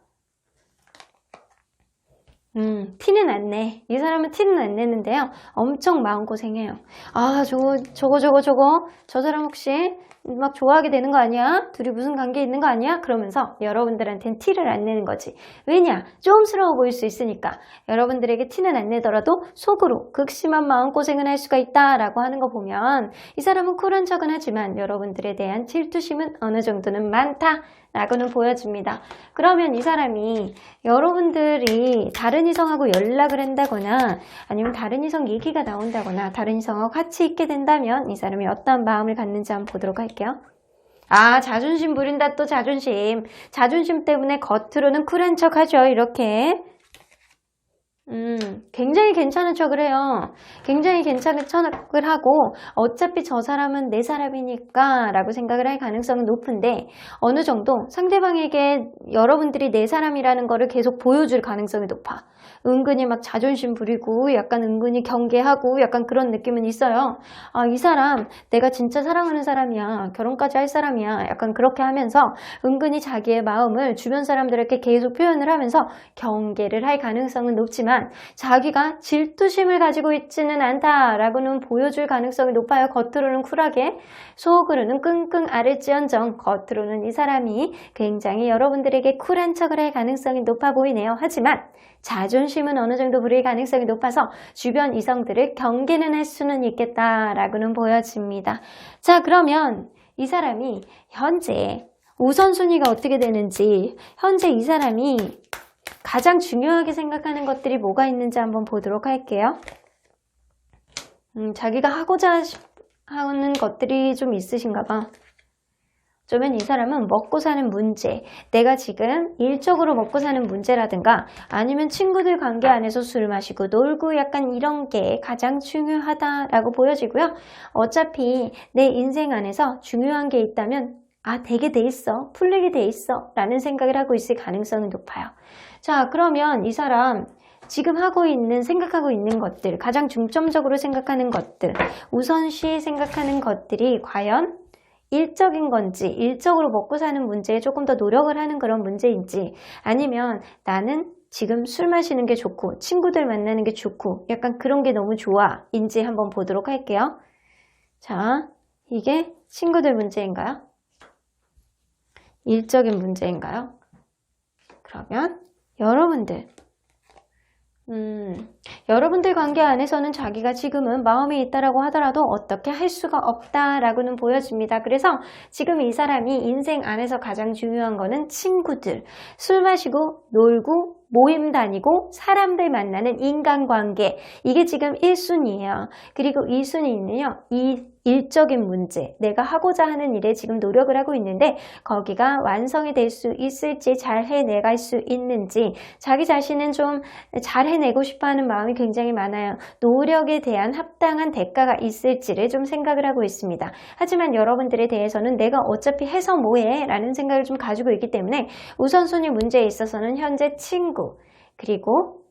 티는 안 내. 이 사람은 티는 안 내는데요. 엄청 마음고생해요. 아, 저 사람 혹시 막 좋아하게 되는 거 아니야? 둘이 무슨 관계 있는 거 아니야? 그러면서 여러분들한테는 티를 안 내는 거지. 왜냐? 좀스러워 보일 수 있으니까. 여러분들에게 티는 안 내더라도 속으로 극심한 마음고생을 할 수가 있다라고 하는 거 보면 이 사람은 쿨한 척은 하지만 여러분들에 대한 질투심은 어느 정도는 많다. 라고는 보여집니다. 그러면 이 사람이 여러분들이 다른 이성하고 연락을 한다거나 아니면 다른 이성 얘기가 나온다거나 다른 이성하고 같이 있게 된다면 이 사람이 어떤 마음을 갖는지 한번 보도록 할게요. 아, 자존심 부린다. 또 자존심 때문에 겉으로는 쿨한 척 하죠. 이렇게 굉장히 괜찮은 척을 해요. 굉장히 괜찮은 척을 하고 어차피 저 사람은 내 사람이니까 라고 생각을 할 가능성은 높은데 어느 정도 상대방에게 여러분들이 내 사람이라는 거를 계속 보여줄 가능성이 높아. 은근히 막 자존심 부리고 약간 은근히 경계하고 약간 그런 느낌은 있어요. 아, 이 사람 내가 진짜 사랑하는 사람이야. 결혼까지 할 사람이야. 약간 그렇게 하면서 은근히 자기의 마음을 주변 사람들에게 계속 표현을 하면서 경계를 할 가능성은 높지만 자기가 질투심을 가지고 있지는 않다라고는 보여줄 가능성이 높아요. 겉으로는 쿨하게, 속으로는 끙끙 앓을지언정 겉으로는 이 사람이 굉장히 여러분들에게 쿨한 척을 할 가능성이 높아 보이네요. 하지만 자존심은 어느 정도 부릴 가능성이 높아서 주변 이성들을 경계는 할 수는 있겠다라고는 보여집니다. 자, 그러면 이 사람이 현재 우선순위가 어떻게 되는지, 현재 이 사람이 가장 중요하게 생각하는 것들이 뭐가 있는지 한번 보도록 할게요. 자기가 하고자 하는 것들이 좀 있으신가 봐. 어쩌면 이 사람은 먹고 사는 문제, 내가 지금 일적으로 먹고 사는 문제라든가 아니면 친구들 관계 안에서 술 마시고 놀고 약간 이런 게 가장 중요하다라고 보여지고요. 어차피 내 인생 안에서 중요한 게 있다면 되게 돼 있어, 풀리게 돼 있어 라는 생각을 하고 있을 가능성이 높아요. 자, 그러면 이 사람 지금 생각하고 있는 것들, 가장 중점적으로 생각하는 것들, 우선시 생각하는 것들이 과연 일적인 건지, 일적으로 먹고 사는 문제에 조금 더 노력을 하는 그런 문제인지, 아니면 나는 지금 술 마시는 게 좋고 친구들 만나는 게 좋고 약간 그런 게 너무 좋아 인지 한번 보도록 할게요. 자, 이게 친구들 문제인가요? 일적인 문제인가요? 그러면 여러분들 관계 안에서는 자기가 지금은 마음이 있다라고 하더라도 어떻게 할 수가 없다라고는 보여집니다. 그래서 지금 이 사람이 인생 안에서 가장 중요한 거는 친구들, 술 마시고 놀고 모임 다니고 사람들 만나는 인간관계, 이게 지금 1순위예요. 그리고 2순위는요, 이 일적인 문제, 내가 하고자 하는 일에 지금 노력을 하고 있는데 거기가 완성이 될 수 있을지, 잘 해내갈 수 있는지, 자기 자신은 좀 잘 해내고 싶어하는 마음이 굉장히 많아요. 노력에 대한 합당한 대가가 있을지를 좀 생각을 하고 있습니다. 하지만 여러분들에 대해서는 내가 어차피 해서 뭐해? 라는 생각을 좀 가지고 있기 때문에 우선순위 문제에 있어서는 현재 친구, 그리고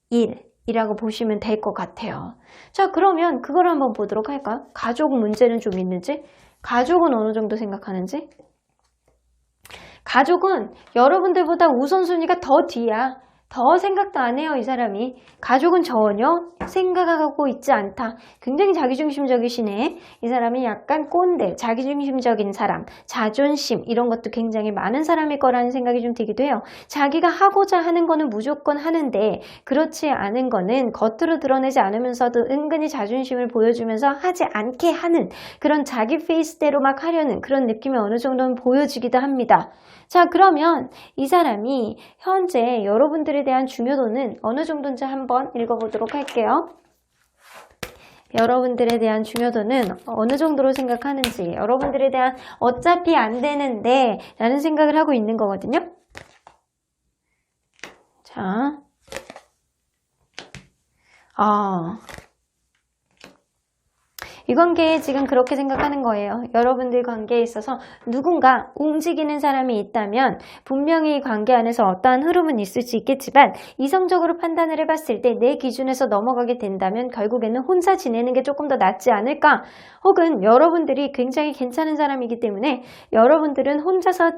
일이라고 보시면 될 것 같아요. 자, 그러면 그걸 한번 보도록 할까요? 가족 문제는 좀 있는지, 가족은 어느 정도 생각하는지. 가족은 여러분들보다 우선순위가 더 뒤야. 더 생각도 안 해요, 이 사람이. 가족은 전혀 생각하고 있지 않다. 굉장히 자기중심적이시네. 이 사람이 약간 꼰대, 자기중심적인 사람, 자존심 이런 것도 굉장히 많은 사람일 거라는 생각이 좀 들기도 해요. 자기가 하고자 하는 거는 무조건 하는데 그렇지 않은 거는 겉으로 드러내지 않으면서도 은근히 자존심을 보여주면서 하지 않게 하는 그런 자기 페이스대로 막 하려는 그런 느낌이 어느 정도는 보여지기도 합니다. 자, 그러면 이 사람이 현재 여러분들에 대한 중요도는 어느 정도인지 한번 읽어보도록 할게요. 여러분들에 대한 중요도는 어느 정도로 생각하는지, 여러분들에 대한 어차피 안 되는데 라는 생각을 하고 있는 거거든요. 자, 이 관계에 지금 그렇게 생각하는 거예요. 여러분들 관계에 있어서 누군가 움직이는 사람이 있다면 분명히 이 관계 안에서 어떠한 흐름은 있을 수 있겠지만 이성적으로 판단을 해봤을 때 내 기준에서 넘어가게 된다면 결국에는 혼자 지내는 게 조금 더 낫지 않을까? 혹은 여러분들이 굉장히 괜찮은 사람이기 때문에 여러분들은 혼자서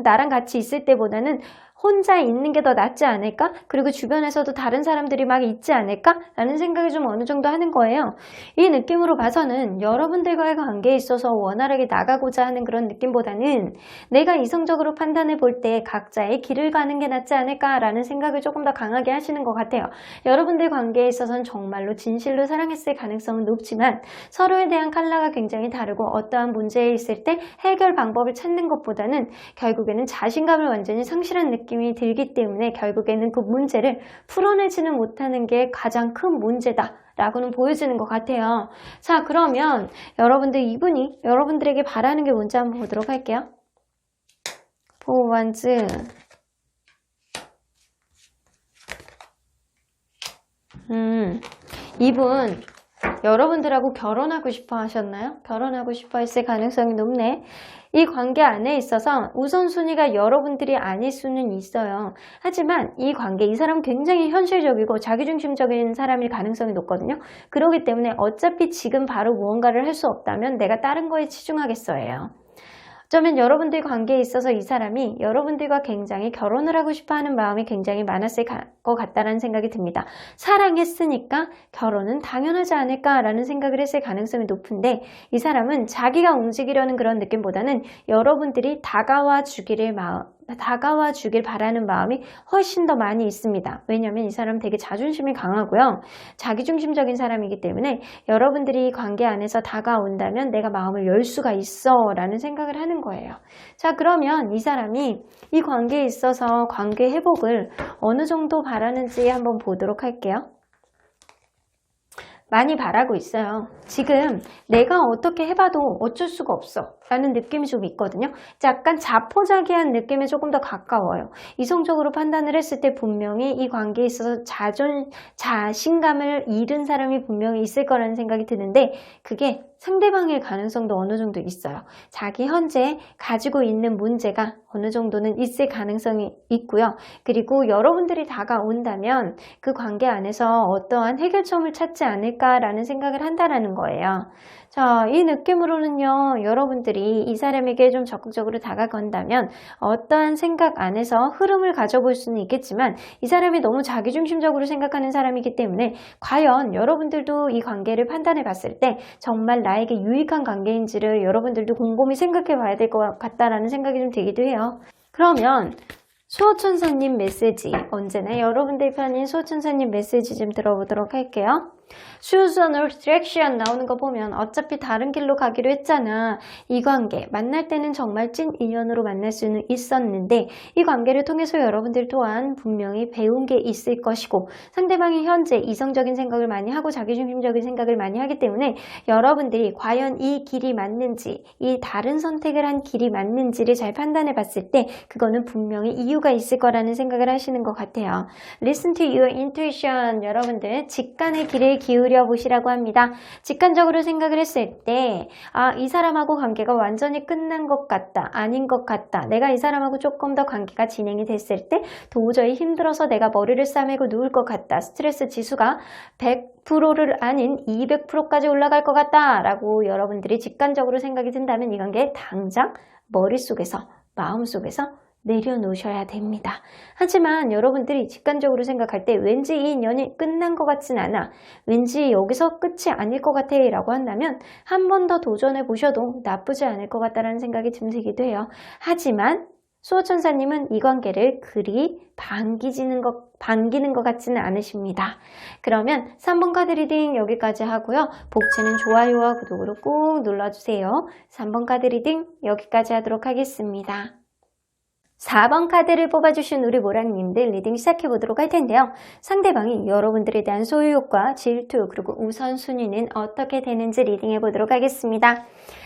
나랑 같이 있을 때보다는 혼자 있는 게 더 낫지 않을까? 그리고 주변에서도 다른 사람들이 막 있지 않을까? 라는 생각을 좀 어느 정도 하는 거예요. 이 느낌으로 봐서는 여러분들과의 관계에 있어서 원활하게 나가고자 하는 그런 느낌보다는 내가 이성적으로 판단해 볼 때 각자의 길을 가는 게 낫지 않을까라는 생각을 조금 더 강하게 하시는 것 같아요. 여러분들 관계에 있어서는 정말로 진실로 사랑했을 가능성은 높지만 서로에 대한 컬러가 굉장히 다르고 어떠한 문제에 있을 때 해결 방법을 찾는 것보다는 결국에는 자신감을 완전히 상실한 느낌이 들기 때문에 결국에는 그 문제를 풀어내지는 못하는 게 가장 큰 문제다 라고는 보여지는 것 같아요. 자, 그러면 여러분들 이분이 여러분들에게 바라는 게 뭔지 한번 보도록 할게요. 포 원즈, 이분 여러분들하고 결혼하고 싶어 하셨나요? 결혼하고 싶어 했을 가능성이 높네. 이 관계 안에 있어서 우선순위가 여러분들이 아닐 수는 있어요. 하지만 이 관계, 이 사람 굉장히 현실적이고 자기중심적인 사람일 가능성이 높거든요. 그렇기 때문에 어차피 지금 바로 무언가를 할 수 없다면 내가 다른 거에 치중하겠어예요. 어쩌면 여러분들 관계에 있어서 이 사람이 여러분들과 굉장히 결혼을 하고 싶어 하는 마음이 굉장히 많았을 것 같다는 생각이 듭니다. 사랑했으니까 결혼은 당연하지 않을까라는 생각을 했을 가능성이 높은데 이 사람은 자기가 움직이려는 그런 느낌보다는 여러분들이 다가와 주길 바라는 마음이 훨씬 더 많이 있습니다. 왜냐하면 이 사람 되게 자존심이 강하고요. 자기중심적인 사람이기 때문에 여러분들이 관계 안에서 다가온다면 내가 마음을 열 수가 있어 라는 생각을 하는 거예요. 자, 그러면 이 사람이 이 관계에 있어서 관계 회복을 어느 정도 바라는지 한번 보도록 할게요. 많이 바라고 있어요. 지금 내가 어떻게 해봐도 어쩔 수가 없어 라는 느낌이 좀 있거든요. 약간 자포자기한 느낌에 조금 더 가까워요. 이성적으로 판단을 했을 때 분명히 이 관계에 있어서 자신감을 잃은 사람이 분명히 있을 거라는 생각이 드는데 그게 상대방일 가능성도 어느 정도 있어요. 자기 현재 가지고 있는 문제가 어느 정도는 있을 가능성이 있고요. 그리고 여러분들이 다가온다면 그 관계 안에서 어떠한 해결점을 찾지 않을까라는 생각을 한다라는 거예요. 자, 이 느낌으로는요, 여러분들이 이 사람에게 좀 적극적으로 다가간다면 어떠한 생각 안에서 흐름을 가져볼 수는 있겠지만 이 사람이 너무 자기중심적으로 생각하는 사람이기 때문에 과연 여러분들도 이 관계를 판단해 봤을 때 정말 나에게 유익한 관계인지를 여러분들도 곰곰이 생각해 봐야 될 것 같다라는 생각이 좀 들기도 해요. 그러면 수호천사님 메시지, 언제나 여러분들 편인 수호천사님 메시지 좀 들어보도록 할게요. Choose a new direction 나오는 거 보면 어차피 다른 길로 가기로 했잖아. 이 관계 만날 때는 정말 찐 인연으로 만날 수는 있었는데 이 관계를 통해서 여러분들 또한 분명히 배운 게 있을 것이고 상대방이 현재 이성적인 생각을 많이 하고 자기중심적인 생각을 많이 하기 때문에 여러분들이 과연 이 길이 맞는지 이 다른 선택을 한 길이 맞는지를 잘 판단해 봤을 때 그거는 분명히 이유가 있을 거라는 생각을 하시는 것 같아요. Listen to your intuition. 여러분들 직관의 길을 기울여 보시라고 합니다. 직관적으로 생각을 했을 때 이 사람하고 관계가 완전히 끝난 것 같다. 아닌 것 같다. 내가 이 사람하고 조금 더 관계가 진행이 됐을 때 도저히 힘들어서 내가 머리를 싸매고 누울 것 같다. 스트레스 지수가 100%를 아닌 200%까지 올라갈 것 같다. 라고 여러분들이 직관적으로 생각이 든다면 이 관계 당장 머릿속에서 마음속에서 내려놓으셔야 됩니다. 하지만 여러분들이 직관적으로 생각할 때 왠지 이 인연이 끝난 것 같진 않아. 왠지 여기서 끝이 아닐 것 같아 라고 한다면 한 번 더 도전해 보셔도 나쁘지 않을 것 같다는 생각이 좀 들기도 해요. 하지만 수호천사님은 이 관계를 그리 반기는 것 같지는 않으십니다. 그러면 3번 카드 리딩 여기까지 하고요. 복지는 좋아요와 구독으로 꾹 눌러주세요. 3번 카드 리딩 여기까지 하도록 하겠습니다. 4번 카드를 뽑아주신 우리 모랑님들 리딩 시작해보도록 할 텐데요. 상대방이 여러분들에 대한 소유욕과 질투 그리고 우선순위는 어떻게 되는지 리딩해보도록 하겠습니다.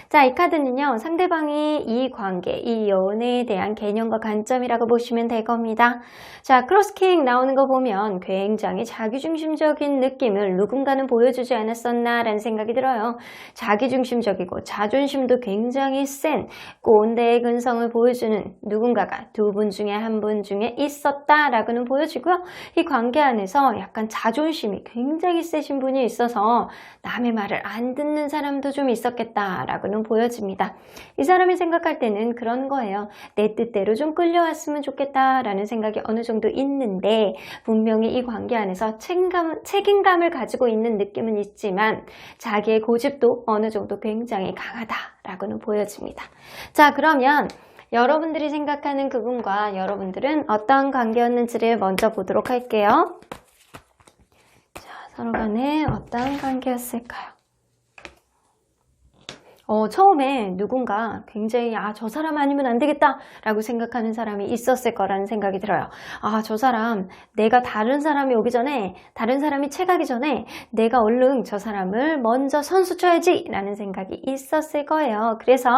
자, 이 카드는요. 상대방이 이 관계, 이 연애에 대한 개념과 관점이라고 보시면 될 겁니다. 자, 크로스킹 나오는 거 보면 굉장히 자기중심적인 느낌을 누군가는 보여주지 않았었나 라는 생각이 들어요. 자기중심적이고 자존심도 굉장히 센 꼰대의 근성을 보여주는 누군가가 두 분 중에 한 분 중에 있었다라고는 보여지고요. 이 관계 안에서 약간 자존심이 굉장히 세신 분이 있어서 남의 말을 안 듣는 사람도 좀 있었겠다라고는 보여집니다. 이 사람이 생각할 때는 그런 거예요. 내 뜻대로 좀 끌려왔으면 좋겠다라는 생각이 어느 정도 있는데 분명히 이 관계 안에서 책임감을 가지고 있는 느낌은 있지만 자기의 고집도 어느 정도 굉장히 강하다라고는 보여집니다. 자, 그러면 여러분들이 생각하는 그분과 여러분들은 어떤 관계였는지를 먼저 보도록 할게요. 자, 서로 간에 어떤 관계였을까요? 처음에 누군가 굉장히 저 사람 아니면 안 되겠다 라고 생각하는 사람이 있었을 거라는 생각이 들어요. 저 사람, 내가 다른 사람이 오기 전에, 다른 사람이 채가기 전에 내가 얼른 저 사람을 먼저 선수 쳐야지 라는 생각이 있었을 거예요. 그래서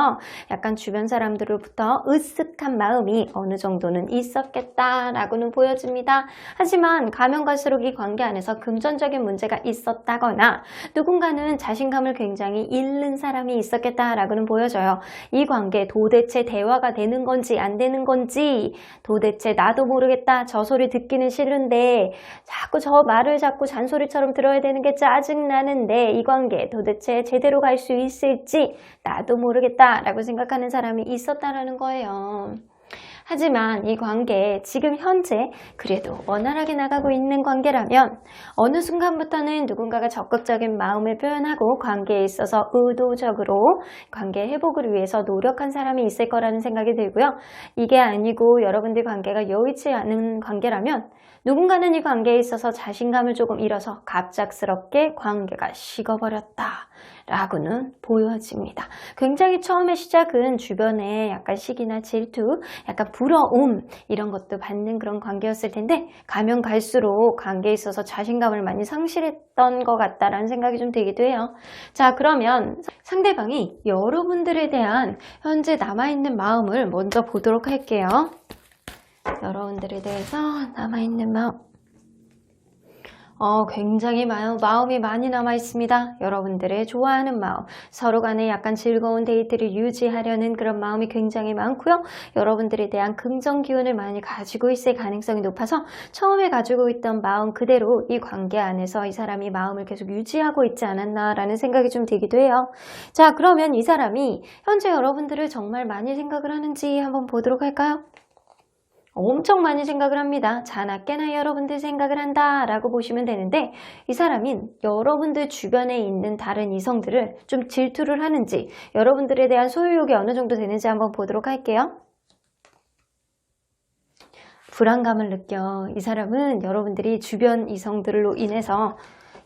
약간 주변 사람들로부터 으쓱한 마음이 어느 정도는 있었겠다라고는 보여집니다. 하지만 가면 갈수록 이 관계 안에서 금전적인 문제가 있었다거나 누군가는 자신감을 굉장히 잃는 사람이 있었겠다라고는 보여져요. 이 관계 도대체 대화가 되는 건지 안 되는 건지, 도대체 나도 모르겠다, 저 소리 듣기는 싫은데 자꾸 저 말을 자꾸 잔소리처럼 들어야 되는 게 짜증나는데 이 관계 도대체 제대로 갈 수 있을지 나도 모르겠다라고 생각하는 사람이 있었다라는 거예요. 하지만 이 관계 지금 현재 그래도 원활하게 나가고 있는 관계라면 어느 순간부터는 누군가가 적극적인 마음을 표현하고 관계에 있어서 의도적으로 관계 회복을 위해서 노력한 사람이 있을 거라는 생각이 들고요. 이게 아니고 여러분들 관계가 여의치 않은 관계라면 누군가는 이 관계에 있어서 자신감을 조금 잃어서 갑작스럽게 관계가 식어버렸다 라고는 보여집니다. 굉장히 처음에 시작은 주변에 약간 시기나 질투, 약간 부러움 이런 것도 받는 그런 관계였을 텐데 가면 갈수록 관계에 있어서 자신감을 많이 상실했던 것 같다라는 생각이 좀 들기도 해요. 자, 그러면 상대방이 여러분들에 대한 현재 남아있는 마음을 먼저 보도록 할게요. 여러분들에 대해서 남아있는 마음. 굉장히 마음이 많이 남아있습니다. 여러분들의 좋아하는 마음, 서로 간에 약간 즐거운 데이트를 유지하려는 그런 마음이 굉장히 많고요. 여러분들에 대한 긍정 기운을 많이 가지고 있을 가능성이 높아서 처음에 가지고 있던 마음 그대로 이 관계 안에서 이 사람이 마음을 계속 유지하고 있지 않았나라는 생각이 좀 들기도 해요. 자, 그러면 이 사람이 현재 여러분들을 정말 많이 생각을 하는지 한번 보도록 할까요? 엄청 많이 생각을 합니다. 자나 깨나 여러분들 생각을 한다 라고 보시면 되는데 이 사람인 여러분들 주변에 있는 다른 이성들을 좀 질투를 하는지 여러분들에 대한 소유욕이 어느 정도 되는지 한번 보도록 할게요. 불안감을 느껴. 이 사람은 여러분들이 주변 이성들로 인해서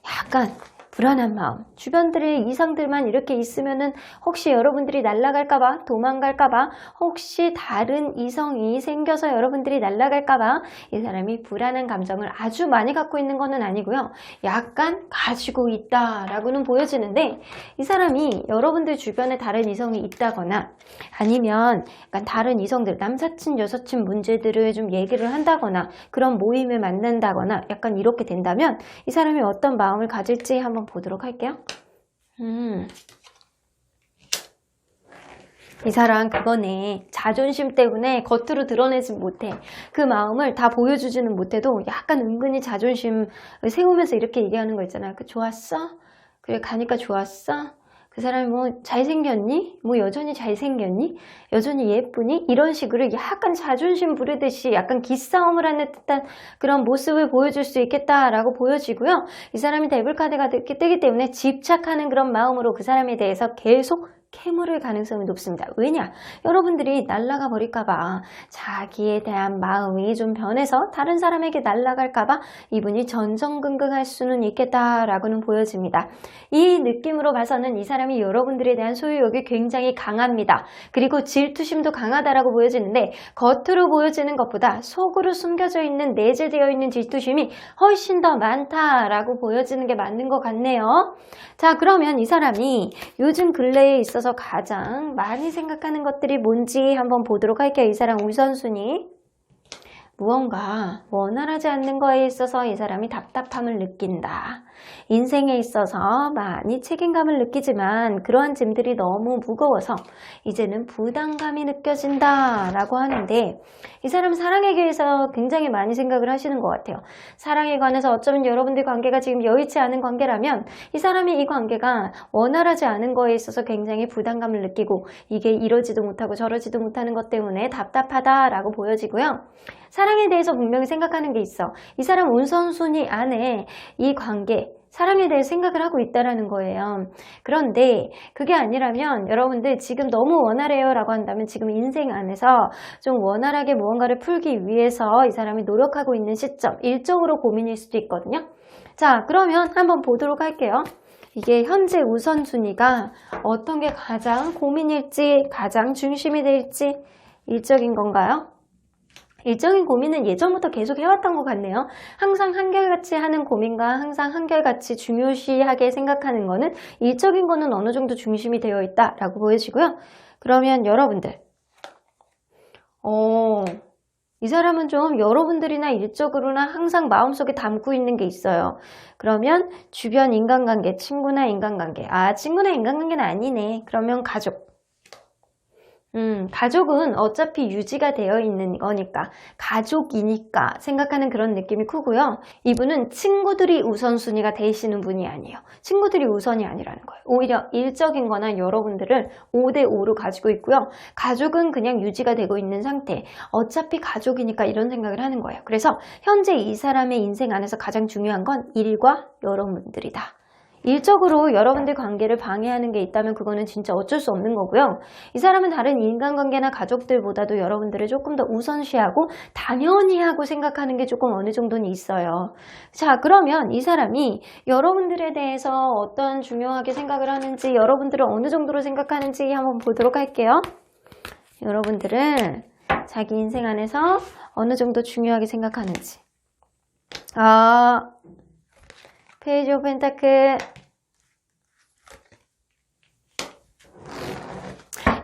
약간 불안한 마음, 주변들의 이상들만 이렇게 있으면은 혹시 여러분들이 날아갈까봐, 도망갈까봐, 혹시 다른 이성이 생겨서 여러분들이 날아갈까봐 이 사람이 불안한 감정을 아주 많이 갖고 있는 것은 아니고요. 약간 가지고 있다라고는 보여지는데 이 사람이 여러분들 주변에 다른 이성이 있다거나 아니면 약간 다른 이성들, 남사친, 여사친 문제들을 좀 얘기를 한다거나 그런 모임을 만난다거나 약간 이렇게 된다면 이 사람이 어떤 마음을 가질지 한번 보도록 할게요. 이 사람 그거네. 자존심 때문에 겉으로 드러내지 못해. 그 마음을 다 보여주지는 못해도 약간 은근히 자존심을 세우면서 이렇게 얘기하는 거 있잖아요. 그 좋았어? 그래 가니까 좋았어? 그 사람이 뭐 잘생겼니? 뭐 여전히 잘생겼니? 여전히 예쁘니? 이런 식으로 약간 자존심 부리듯이 약간 기싸움을 하는 듯한 그런 모습을 보여줄 수 있겠다라고 보여지고요. 이 사람이 데블카드가 뜨기 때문에 집착하는 그런 마음으로 그 사람에 대해서 계속 캐물을 가능성이 높습니다. 왜냐? 여러분들이 날아가 버릴까봐 자기에 대한 마음이 좀 변해서 다른 사람에게 날아갈까봐 이분이 전전긍긍할 수는 있겠다라고는 보여집니다. 이 느낌으로 봐서는 이 사람이 여러분들에 대한 소유욕이 굉장히 강합니다. 그리고 질투심도 강하다라고 보여지는데 겉으로 보여지는 것보다 속으로 숨겨져 있는 내재되어 있는 질투심이 훨씬 더 많다라고 보여지는 게 맞는 것 같네요. 자, 그러면 이 사람이 요즘 근래에 있어서 가장 많이 생각하는 것들이 뭔지 한번 보도록 할게요. 이 사람 우선순위. 무언가 원활하지 않는 거에 있어서 이 사람이 답답함을 느낀다. 인생에 있어서 많이 책임감을 느끼지만 그러한 짐들이 너무 무거워서 이제는 부담감이 느껴진다 라고 하는데 이 사람은 사랑에 대해서 굉장히 많이 생각을 하시는 것 같아요. 사랑에 관해서 어쩌면 여러분들 관계가 지금 여의치 않은 관계라면 이 사람이 이 관계가 원활하지 않은 거에 있어서 굉장히 부담감을 느끼고 이게 이러지도 못하고 저러지도 못하는 것 때문에 답답하다라고 보여지고요. 사랑에 대해서 분명히 생각하는 게 있어. 이 사람 우선순위 안에 이 관계, 사랑에 대해 생각을 하고 있다는 거예요. 그런데 그게 아니라면 여러분들 지금 너무 원활해요 라고 한다면 지금 인생 안에서 좀 원활하게 무언가를 풀기 위해서 이 사람이 노력하고 있는 시점, 일적으로 고민일 수도 있거든요. 자, 그러면 한번 보도록 할게요. 이게 현재 우선순위가 어떤 게 가장 고민일지, 가장 중심이 될지 일적인 건가요? 일적인 고민은 예전부터 계속 해왔던 것 같네요. 항상 한결같이 하는 고민과 항상 한결같이 중요시하게 생각하는 거는 일적인 거는 어느 정도 중심이 되어 있다라고 보여지고요. 그러면 여러분들, 이 사람은 좀 여러분들이나 일적으로나 항상 마음속에 담고 있는 게 있어요. 그러면 주변 인간관계, 친구나 인간관계. 친구나 인간관계는 아니네. 그러면 가족. 가족은 어차피 유지가 되어 있는 거니까 가족이니까 생각하는 그런 느낌이 크고요. 이분은 친구들이 우선순위가 되시는 분이 아니에요. 친구들이 우선이 아니라는 거예요. 오히려 일적인 거나 여러분들을 5대5로 가지고 있고요. 가족은 그냥 유지가 되고 있는 상태. 어차피 가족이니까 이런 생각을 하는 거예요. 그래서 현재 이 사람의 인생 안에서 가장 중요한 건 일과 여러분들이다. 일적으로 여러분들 관계를 방해하는 게 있다면 그거는 진짜 어쩔 수 없는 거고요. 이 사람은 다른 인간관계나 가족들보다도 여러분들을 조금 더 우선시하고 당연히 하고 생각하는 게 조금 어느 정도는 있어요. 자, 그러면 이 사람이 여러분들에 대해서 어떤 중요하게 생각을 하는지, 여러분들을 어느 정도로 생각하는지 한번 보도록 할게요. 여러분들은 자기 인생 안에서 어느 정도 중요하게 생각하는지. 페이지 오브 펜타클.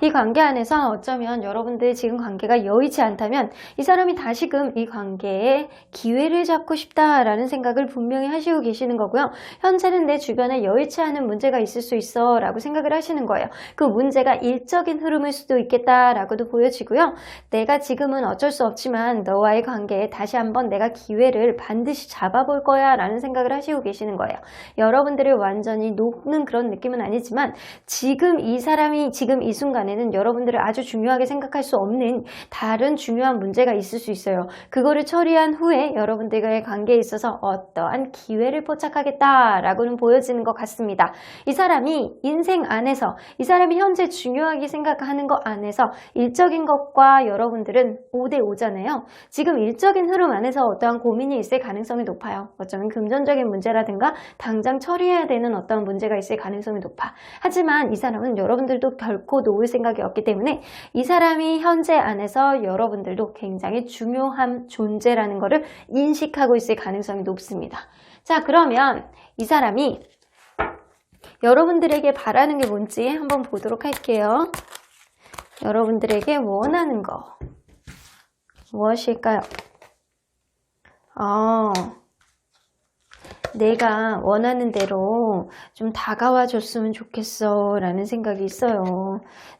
이 관계 안에서 어쩌면 여러분들 지금 관계가 여의치 않다면 이 사람이 다시금 이 관계에 기회를 잡고 싶다라는 생각을 분명히 하시고 계시는 거고요. 현재는 내 주변에 여의치 않은 문제가 있을 수 있어 라고 생각을 하시는 거예요. 그 문제가 일적인 흐름일 수도 있겠다라고도 보여지고요. 내가 지금은 어쩔 수 없지만 너와의 관계에 다시 한번 내가 기회를 반드시 잡아볼 거야 라는 생각을 하시고 계시는 거예요. 여러분들을 완전히 녹는 그런 느낌은 아니지만 지금 이 사람이 지금 이 순간에 여러분들을 아주 중요하게 생각할 수 없는 다른 중요한 문제가 있을 수 있어요. 그거를 처리한 후에 여러분들과의 관계에 있어서 어떠한 기회를 포착하겠다라고는 보여지는 것 같습니다. 이 사람이 인생 안에서 이 사람이 현재 중요하게 생각하는 것 안에서 일적인 것과 여러분들은 5대5잖아요. 지금 일적인 흐름 안에서 어떠한 고민이 있을 가능성이 높아요. 어쩌면 금전적인 문제라든가 당장 처리해야 되는 어떤 문제가 있을 가능성이 높아. 하지만 이 사람은 여러분들도 결코 놓을 생각이 없기 때문에 이 사람이 현재 안에서 여러분들도 굉장히 중요한 존재라는 것을 인식하고 있을 가능성이 높습니다. 자, 그러면 이 사람이 여러분들에게 바라는 게 뭔지 한번 보도록 할게요. 여러분들에게 원하는 거 무엇일까요? 내가 원하는 대로 좀 다가와 줬으면 좋겠어 라는 생각이 있어요.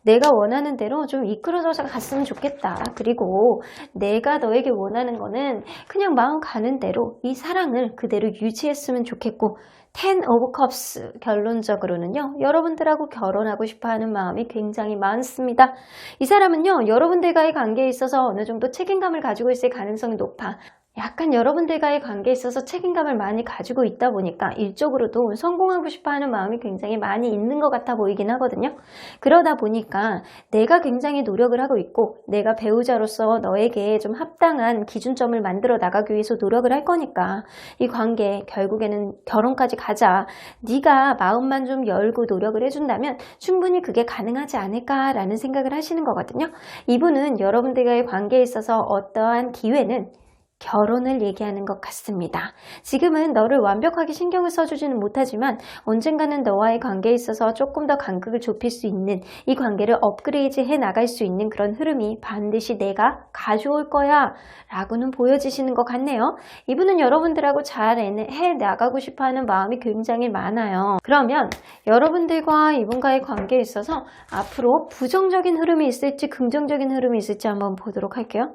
내가 원하는 대로 좀 이끌어져서 갔으면 좋겠다. 그리고 내가 너에게 원하는 거는 그냥 마음 가는 대로 이 사랑을 그대로 유지했으면 좋겠고, 10 of Cups 결론적으로는요, 여러분들하고 결혼하고 싶어하는 마음이 굉장히 많습니다. 이 사람은요, 여러분들과의 관계에 있어서 어느 정도 책임감을 가지고 있을 가능성이 높아. 약간 여러분들과의 관계에 있어서 책임감을 많이 가지고 있다 보니까 일적으로도 성공하고 싶어하는 마음이 굉장히 많이 있는 것 같아 보이긴 하거든요. 그러다 보니까 내가 굉장히 노력을 하고 있고 내가 배우자로서 너에게 좀 합당한 기준점을 만들어 나가기 위해서 노력을 할 거니까 이 관계 결국에는 결혼까지 가자. 네가 마음만 좀 열고 노력을 해준다면 충분히 그게 가능하지 않을까라는 생각을 하시는 거거든요. 이분은 여러분들과의 관계에 있어서 어떠한 기회는 결혼을 얘기하는 것 같습니다. 지금은 너를 완벽하게 신경을 써주지는 못하지만 언젠가는 너와의 관계에 있어서 조금 더 간극을 좁힐 수 있는, 이 관계를 업그레이드 해 나갈 수 있는 그런 흐름이 반드시 내가 가져올 거야 라고는 보여지시는 것 같네요. 이분은 여러분들하고 잘 해 나가고 싶어하는 마음이 굉장히 많아요. 그러면 여러분들과 이분과의 관계에 있어서 앞으로 부정적인 흐름이 있을지 긍정적인 흐름이 있을지 한번 보도록 할게요.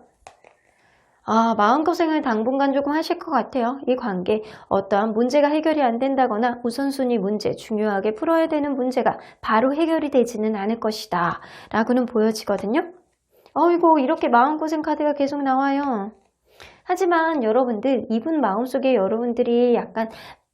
마음고생을 당분간 조금 하실 것 같아요. 이 관계 어떠한 문제가 해결이 안 된다거나 우선순위 문제, 중요하게 풀어야 되는 문제가 바로 해결이 되지는 않을 것이다 라고는 보여지거든요. 어이고, 이렇게 마음고생 카드가 계속 나와요. 하지만 여러분들, 이분 마음속에 여러분들이 약간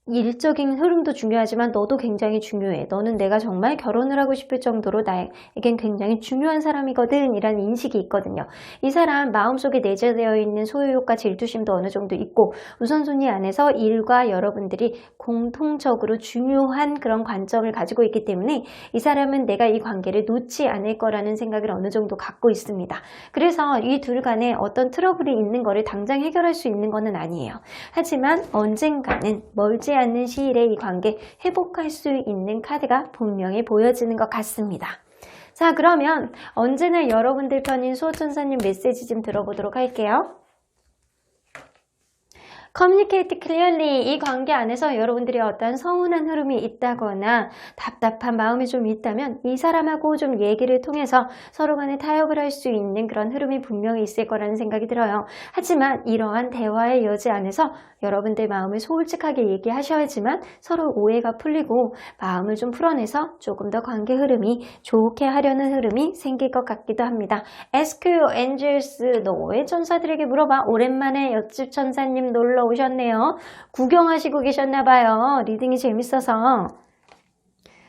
일적인 흐름도 중요하지만 너도 굉장히 중요해. 너는 내가 정말 결혼을 하고 싶을 정도로 나에겐 굉장히 중요한 사람이거든 이라는 인식이 있거든요. 이 사람 마음속에 내재되어 있는 소유욕과 질투심도 어느 정도 있고 우선순위 안에서 일과 여러분들이 공통적으로 중요한 그런 관점을 가지고 있기 때문에 이 사람은 내가 이 관계를 놓지 않을 거라는 생각을 어느 정도 갖고 있습니다. 그래서 이 둘 간에 어떤 트러블이 있는 거를 당장 해결할 수 있는 거는 아니에요. 하지만 언젠가는 멀지 않는 시일에 이 관계 회복할 수 있는 카드가 분명히 보여지는 것 같습니다. 자, 그러면 언제나 여러분들 편인 수호천사님 메시지 좀 들어보도록 할게요. Communicate clearly. 이 관계 안에서 여러분들이 어떤 서운한 흐름이 있다거나 답답한 마음이 좀 있다면 이 사람하고 좀 얘기를 통해서 서로 간에 타협을 할 수 있는 그런 흐름이 분명히 있을 거라는 생각이 들어요. 하지만 이러한 대화의 여지 안에서 여러분들 마음을 솔직하게 얘기하셔야지만 서로 오해가 풀리고 마음을 좀 풀어내서 조금 더 관계 흐름이 좋게 하려는 흐름이 생길 것 같기도 합니다. Ask your angels. 너의 천사들에게 물어봐. 오랜만에 옆집 천사님 놀러 오셨네요. 구경하시고 계셨나봐요. 리딩이 재밌어서.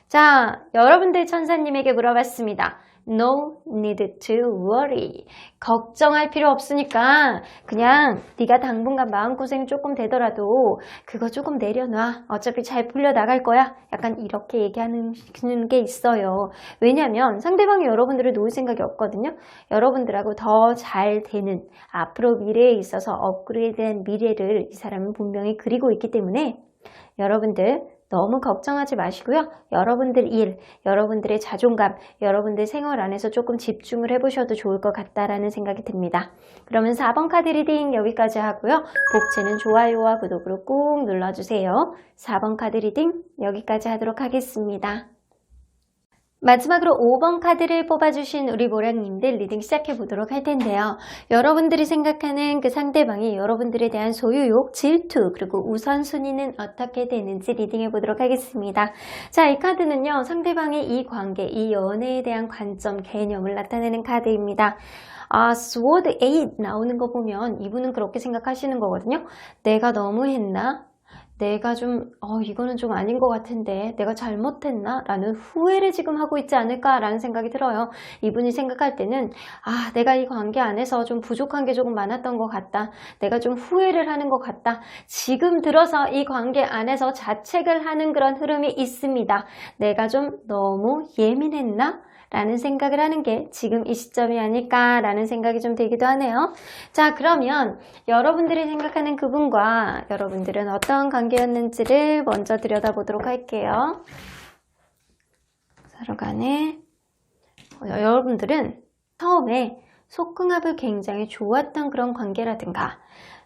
자, 여러분들 천사님에게 물어봤습니다. No need to worry. 걱정할 필요 없으니까 그냥 네가 당분간 마음고생 조금 되더라도 그거 조금 내려놔. 어차피 잘 풀려나갈 거야. 약간 이렇게 얘기하는 게 있어요. 왜냐하면 상대방이 여러분들을 놓을 생각이 없거든요. 여러분들하고 더 잘 되는 앞으로 미래에 있어서 업그레이드된 미래를 이 사람은 분명히 그리고 있기 때문에 여러분들 너무 걱정하지 마시고요. 여러분들 일, 여러분들의 자존감, 여러분들 생활 안에서 조금 집중을 해보셔도 좋을 것 같다라는 생각이 듭니다. 그러면 4번 카드 리딩 여기까지 하고요. 복채는 좋아요와 구독으로 꾹 눌러주세요. 4번 카드 리딩 여기까지 하도록 하겠습니다. 마지막으로 5번 카드를 뽑아주신 우리 모량님들 리딩 시작해 보도록 할 텐데요. 여러분들이 생각하는 그 상대방이 여러분들에 대한 소유욕, 질투, 그리고 우선순위는 어떻게 되는지 리딩해 보도록 하겠습니다. 자, 이 카드는요. 상대방의 이 관계, 이 연애에 대한 관점, 개념을 나타내는 카드입니다. 스워드 8 나오는 거 보면 이분은 그렇게 생각하시는 거거든요. 내가 너무 했나? 내가 좀 이거는 좀 아닌 것 같은데 내가 잘못했나? 라는 후회를 지금 하고 있지 않을까? 라는 생각이 들어요. 이분이 생각할 때는 내가 이 관계 안에서 좀 부족한 게 조금 많았던 것 같다. 내가 좀 후회를 하는 것 같다. 지금 들어서 이 관계 안에서 자책을 하는 그런 흐름이 있습니다. 내가 좀 너무 예민했나? 라는 생각을 하는 게 지금 이 시점이 아닐까라는 생각이 좀 들기도 하네요. 자, 그러면 여러분들이 생각하는 그분과 여러분들은 어떤 관계였는지를 먼저 들여다보도록 할게요. 서로 간에 여러분들은 처음에 속궁합을 굉장히 좋았던 그런 관계라든가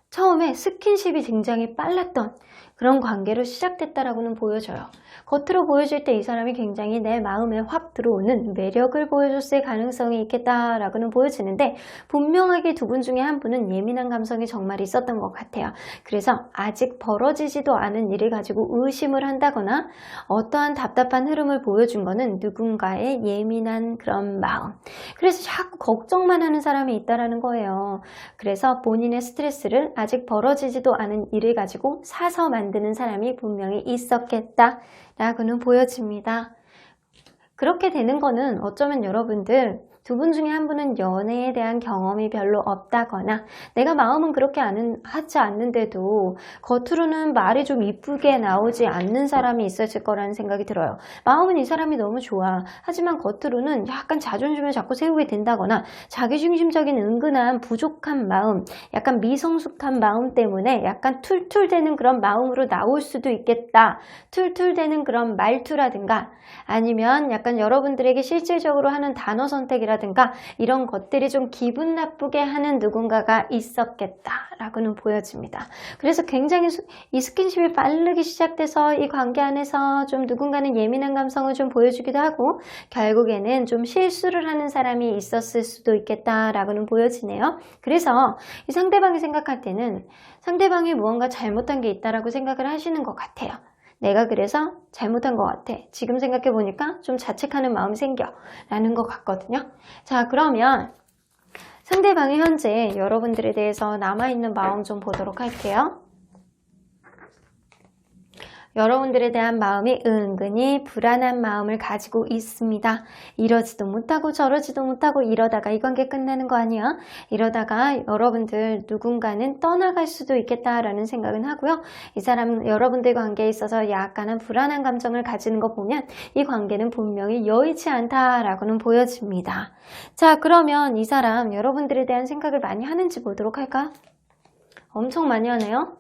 처음에 스킨십이 굉장히 빨랐던 그런 관계로 시작됐다라고는 보여져요. 겉으로 보여질 때 이 사람이 굉장히 내 마음에 확 들어오는 매력을 보여줬을 가능성이 있겠다라고는 보여지는데 분명하게 두 분 중에 한 분은 예민한 감성이 정말 있었던 것 같아요. 그래서 아직 벌어지지도 않은 일을 가지고 의심을 한다거나 어떠한 답답한 흐름을 보여준 거는 누군가의 예민한 그런 마음. 그래서 자꾸 걱정만 하는 사람이 있다라는 거예요. 그래서 본인의 스트레스를 아직 벌어지지도 않은 일을 가지고 사서 만드는 사람이 분명히 있었겠다 라고는 보여집니다. 그렇게 되는 거는 어쩌면 여러분들 두 분 중에 한 분은 연애에 대한 경험이 별로 없다거나 내가 마음은 그렇게 하지 않는데도 겉으로는 말이 좀 이쁘게 나오지 않는 사람이 있었을 거라는 생각이 들어요. 마음은 이 사람이 너무 좋아. 하지만 겉으로는 약간 자존심을 자꾸 세우게 된다거나 자기중심적인 은근한 부족한 마음, 약간 미성숙한 마음 때문에 약간 툴툴대는 그런 마음으로 나올 수도 있겠다. 툴툴대는 그런 말투라든가 아니면 약간 여러분들에게 실질적으로 하는 단어 선택이라든가 이런 것들이 좀 기분 나쁘게 하는 누군가가 있었겠다라고는 보여집니다. 그래서 굉장히 이 스킨십이 빠르게 시작돼서 이 관계 안에서 좀 누군가는 예민한 감성을 좀 보여주기도 하고 결국에는 좀 실수를 하는 사람이 있었을 수도 있겠다라고는 보여지네요. 그래서 이 상대방이 생각할 때는 상대방이 무언가 잘못한 게 있다라고 생각을 하시는 것 같아요. 내가 그래서 잘못한 것 같아. 지금 생각해보니까 좀 자책하는 마음이 생겨. 라는 것 같거든요. 자, 그러면 상대방이 현재 여러분들에 대해서 남아있는 마음 좀 보도록 할게요. 여러분들에 대한 마음이 은근히 불안한 마음을 가지고 있습니다. 이러지도 못하고 저러지도 못하고 이러다가 이 관계 끝나는 거 아니야? 이러다가 여러분들 누군가는 떠나갈 수도 있겠다라는 생각은 하고요. 이 사람 여러분들 관계에 있어서 약간은 불안한 감정을 가지는 거 보면 이 관계는 분명히 여의치 않다라고는 보여집니다. 자, 그러면 이 사람 여러분들에 대한 생각을 많이 하는지 보도록 할까? 엄청 많이 하네요.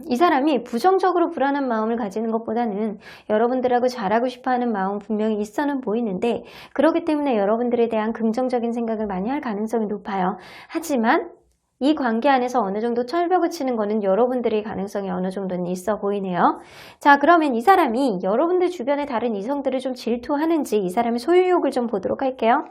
이 사람이 부정적으로 불안한 마음을 가지는 것보다는 여러분들하고 잘하고 싶어하는 마음 분명히 있어는 보이는데 그렇기 때문에 여러분들에 대한 긍정적인 생각을 많이 할 가능성이 높아요. 하지만 이 관계 안에서 어느 정도 철벽을 치는 거는 여러분들의 가능성이 어느 정도는 있어 보이네요. 자, 그러면 이 사람이 여러분들 주변의 다른 이성들을 좀 질투하는지 이 사람의 소유욕을 좀 보도록 할게요.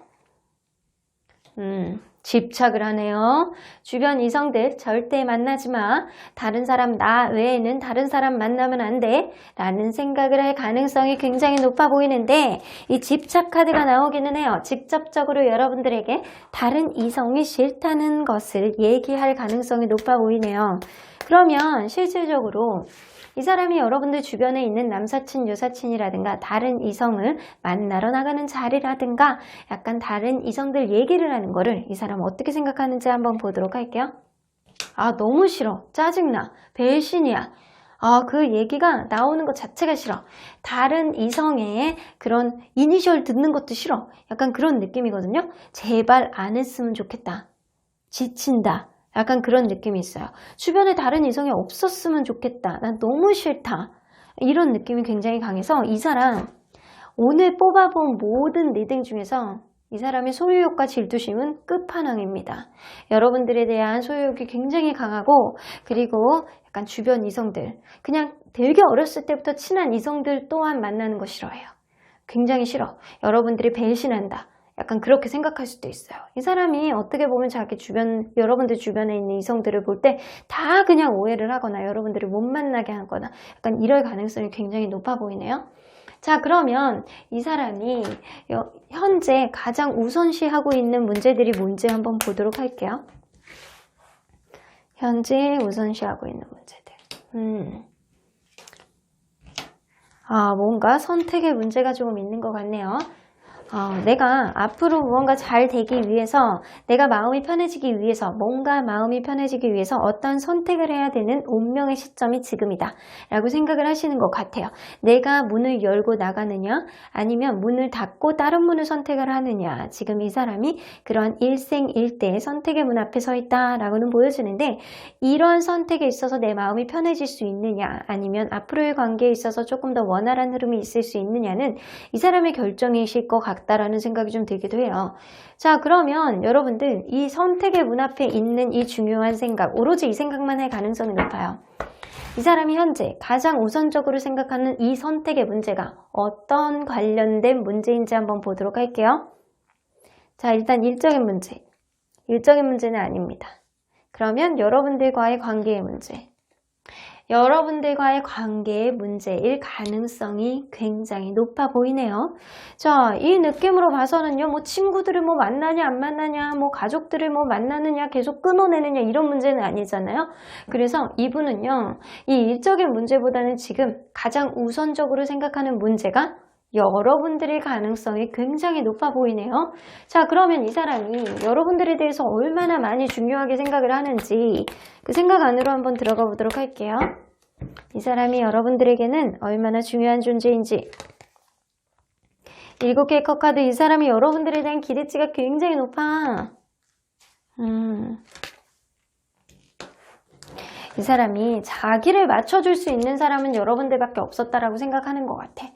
집착을 하네요. 주변 이성들 절대 만나지 마. 다른 사람 나 외에는 다른 사람 만나면 안 돼. 라는 생각을 할 가능성이 굉장히 높아 보이는데 이 집착 카드가 나오기는 해요. 직접적으로 여러분들에게 다른 이성이 싫다는 것을 얘기할 가능성이 높아 보이네요. 그러면 실질적으로 이 사람이 여러분들 주변에 있는 남사친, 여사친이라든가 다른 이성을 만나러 나가는 자리라든가 약간 다른 이성들 얘기를 하는 거를 이 사람 어떻게 생각하는지 한번 보도록 할게요. 아, 너무 싫어. 짜증나. 배신이야. 아, 그 얘기가 나오는 것 자체가 싫어. 다른 이성의 그런 이니셜 듣는 것도 싫어. 약간 그런 느낌이거든요. 제발 안 했으면 좋겠다. 지친다. 약간 그런 느낌이 있어요. 주변에 다른 이성이 없었으면 좋겠다. 난 너무 싫다. 이런 느낌이 굉장히 강해서 이 사람 오늘 뽑아본 모든 리딩 중에서 이 사람의 소유욕과 질투심은 끝판왕입니다. 여러분들에 대한 소유욕이 굉장히 강하고 그리고 약간 주변 이성들 그냥 되게 어렸을 때부터 친한 이성들 또한 만나는 거 싫어해요. 굉장히 싫어. 여러분들이 배신한다. 약간 그렇게 생각할 수도 있어요. 이 사람이 어떻게 보면 자기 주변, 여러분들 주변에 있는 이성들을 볼 때 다 그냥 오해를 하거나 여러분들을 못 만나게 하거나 약간 이럴 가능성이 굉장히 높아 보이네요. 자, 그러면 이 사람이 현재 가장 우선시하고 있는 문제들이 뭔지 한번 보도록 할게요. 현재 우선시하고 있는 문제들. 아, 뭔가 선택의 문제가 조금 있는 것 같네요. 내가 앞으로 무언가 잘 되기 위해서 내가 마음이 편해지기 위해서 뭔가 마음이 편해지기 위해서 어떤 선택을 해야 되는 운명의 시점이 지금이다 라고 생각을 하시는 것 같아요. 내가 문을 열고 나가느냐 아니면 문을 닫고 다른 문을 선택을 하느냐 지금 이 사람이 그런 일생일대의 선택의 문 앞에 서 있다 라고는 보여지는데 이런 선택에 있어서 내 마음이 편해질 수 있느냐 아니면 앞으로의 관계에 있어서 조금 더 원활한 흐름이 있을 수 있느냐는 이 사람의 결정이실 것 같다라는 생각이 좀 들기도 해요. 자, 그러면 여러분들 이 선택의 문 앞에 있는 이 중요한 생각, 오로지 이 생각만 할 가능성이 높아요. 이 사람이 현재 가장 우선적으로 생각하는 이 선택의 문제가 어떤 관련된 문제인지 한번 보도록 할게요. 자, 일단 일적인 문제. 일적인 문제는 아닙니다. 그러면 여러분들과의 관계의 문제. 여러분들과의 관계의 문제일 가능성이 굉장히 높아 보이네요. 자, 이 느낌으로 봐서는요, 뭐 친구들을 뭐 만나냐 안 만나냐, 뭐 가족들을 뭐 만나느냐 계속 끊어내느냐 이런 문제는 아니잖아요. 그래서 이분은요, 이 일적인 문제보다는 지금 가장 우선적으로 생각하는 문제가 여러분들의 가능성이 굉장히 높아 보이네요. 자, 그러면 이 사람이 여러분들에 대해서 얼마나 많이 중요하게 생각을 하는지 그 생각 안으로 한번 들어가 보도록 할게요. 이 사람이 여러분들에게는 얼마나 중요한 존재인지. 7개의 컵카드 이 사람이 여러분들에 대한 기대치가 굉장히 높아. 이 사람이 자기를 맞춰줄 수 있는 사람은 여러분들밖에 없었다라고 생각하는 것 같아.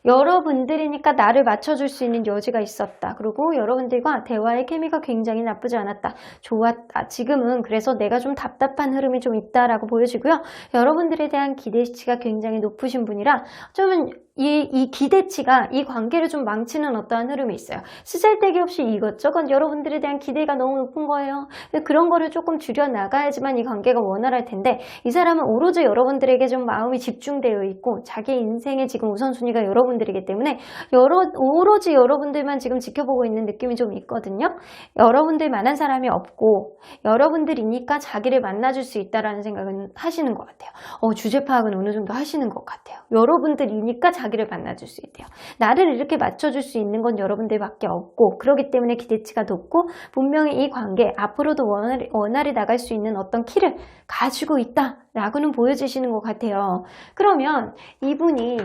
여러분들이니까 나를 맞춰줄 수 있는 여지가 있었다. 그리고 여러분들과 대화의 케미가 굉장히 나쁘지 않았다. 좋았다. 지금은 그래서 내가 좀 답답한 흐름이 좀 있다라고 보여지고요. 여러분들에 대한 기대치가 굉장히 높으신 분이라 좀 이 기대치가 이 관계를 좀 망치는 어떠한 흐름이 있어요. 쓰잘데기 없이 이것저것 여러분들에 대한 기대가 너무 높은 거예요. 그런 거를 조금 줄여나가야지만 이 관계가 원활할 텐데 이 사람은 오로지 여러분들에게 좀 마음이 집중되어 있고 자기 인생의 지금 우선순위가 여러분들이기 때문에 오로지 여러분들만 지금 지켜보고 있는 느낌이 좀 있거든요. 여러분들만한 사람이 없고 여러분들이니까 자기를 만나줄 수 있다라는 생각은 하시는 것 같아요. 주제 파악은 어느 정도 하시는 것 같아요. 여러분들이니까 자기를 만나줄 수 있대요. 나를 이렇게 맞춰줄 수 있는 건 여러분들밖에 없고 그렇기 때문에 기대치가 높고 분명히 이 관계 앞으로도 원활히 나갈 수 있는 어떤 키를 가지고 있다라고는 보여주시는 것 같아요. 그러면 이분이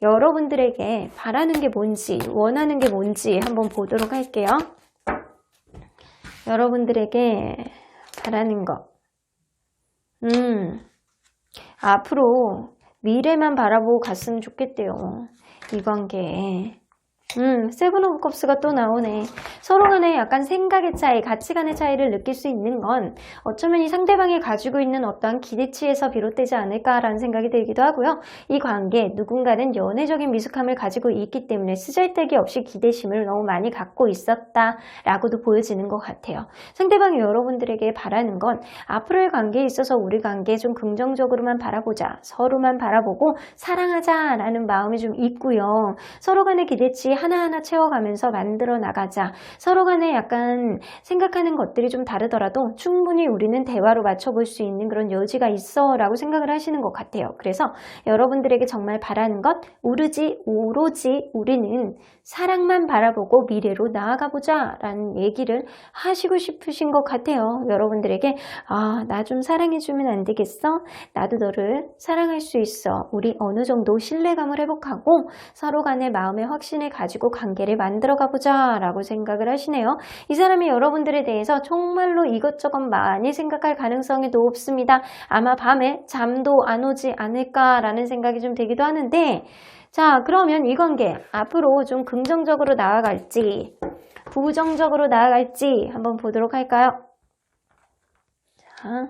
여러분들에게 바라는 게 뭔지 원하는 게 뭔지 한번 보도록 할게요. 여러분들에게 바라는 것 앞으로 미래만 바라보고 갔으면 좋겠대요. 이 관계에. 세븐 오브 컵스가 또 나오네. 서로 간에 약간 생각의 차이, 가치관의 차이를 느낄 수 있는 건 어쩌면 이 상대방이 가지고 있는 어떠한 기대치에서 비롯되지 않을까라는 생각이 들기도 하고요. 이 관계, 누군가는 연애적인 미숙함을 가지고 있기 때문에 쓰잘데기 없이 기대심을 너무 많이 갖고 있었다라고도 보여지는 것 같아요. 상대방이 여러분들에게 바라는 건 앞으로의 관계에 있어서 우리 관계 좀 긍정적으로만 바라보자, 서로만 바라보고 사랑하자라는 마음이 좀 있고요. 서로 간의 기대치 하나하나 채워가면서 만들어 나가자. 서로 간에 약간 생각하는 것들이 좀 다르더라도 충분히 우리는 대화로 맞춰볼 수 있는 그런 여지가 있어 라고 생각을 하시는 것 같아요. 그래서 여러분들에게 정말 바라는 것 오로지 우리는 사랑만 바라보고 미래로 나아가보자 라는 얘기를 하시고 싶으신 것 같아요. 여러분들에게 나 좀 사랑해주면 안 되겠어? 나도 너를 사랑할 수 있어. 우리 어느 정도 신뢰감을 회복하고 서로 간의 마음의 확신을 가지고 관계를 만들어 가보자 라고 생각을 하시네요. 이 사람이 여러분들에 대해서 정말로 이것저것 많이 생각할 가능성이 높습니다. 아마 밤에 잠도 안 오지 않을까라는 생각이 좀 되기도 하는데 자, 그러면 이 관계 앞으로 좀 긍정적으로 나아갈지 부정적으로 나아갈지 한번 보도록 할까요? 자,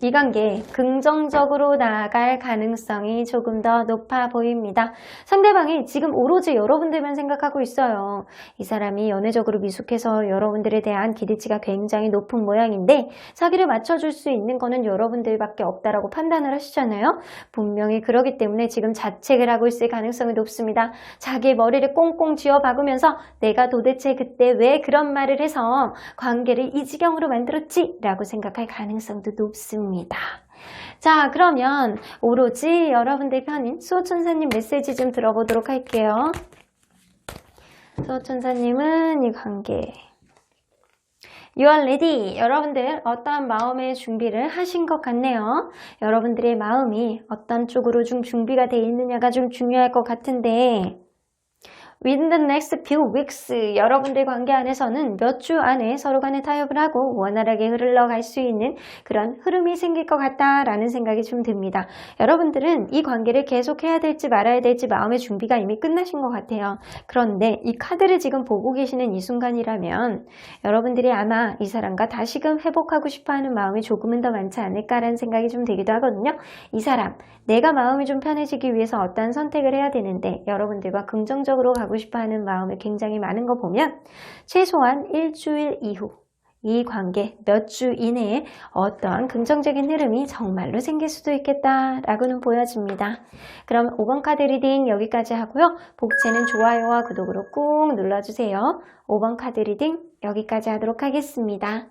이 관계 긍정적으로 나아갈 가능성이 조금 더 높아 보입니다. 상대방이 지금 오로지 여러분들만 생각하고 있어요. 이 사람이 연애적으로 미숙해서 여러분들에 대한 기대치가 굉장히 높은 모양인데 자기를 맞춰줄 수 있는 거는 여러분들밖에 없다라고 판단을 하시잖아요. 분명히 그러기 때문에 지금 자책을 하고 있을 가능성이 높습니다. 자기의 머리를 꽁꽁 쥐어 박으면서 내가 도대체 그때 왜 그런 말을 해서 관계를 이 지경으로 만들었지? 라고 생각할 가능성도 높습니다. 자, 그러면 오로지 여러분들 편인 수호천사님 메시지 좀 들어보도록 할게요. 수호천사님은 이 관계 You are ready. 여러분들 어떠한 마음의 준비를 하신 것 같네요. 여러분들의 마음이 어떤 쪽으로 좀 준비가 되어 있느냐가 좀 중요할 것 같은데 Within the next few weeks, 여러분들 관계 안에서는 몇 주 안에 서로 간에 타협을 하고 원활하게 흘러갈 수 있는 그런 흐름이 생길 것 같다라는 생각이 좀 듭니다. 여러분들은 이 관계를 계속해야 될지 말아야 될지 마음의 준비가 이미 끝나신 것 같아요. 그런데 이 카드를 지금 보고 계시는 이 순간이라면 여러분들이 아마 이 사람과 다시금 회복하고 싶어하는 마음이 조금은 더 많지 않을까라는 생각이 좀 들기도 하거든요. 이 사람, 내가 마음이 좀 편해지기 위해서 어떠한 선택을 해야 되는데 여러분들과 긍정적으로 가고 싶어하는 마음이 굉장히 많은 거 보면 최소한 일주일 이후 이 관계 몇 주 이내에 어떠한 긍정적인 흐름이 정말로 생길 수도 있겠다라고는 보여집니다. 그럼 5번 카드 리딩 여기까지 하고요. 복채는 좋아요와 구독으로 꾹 눌러주세요. 5번 카드 리딩 여기까지 하도록 하겠습니다.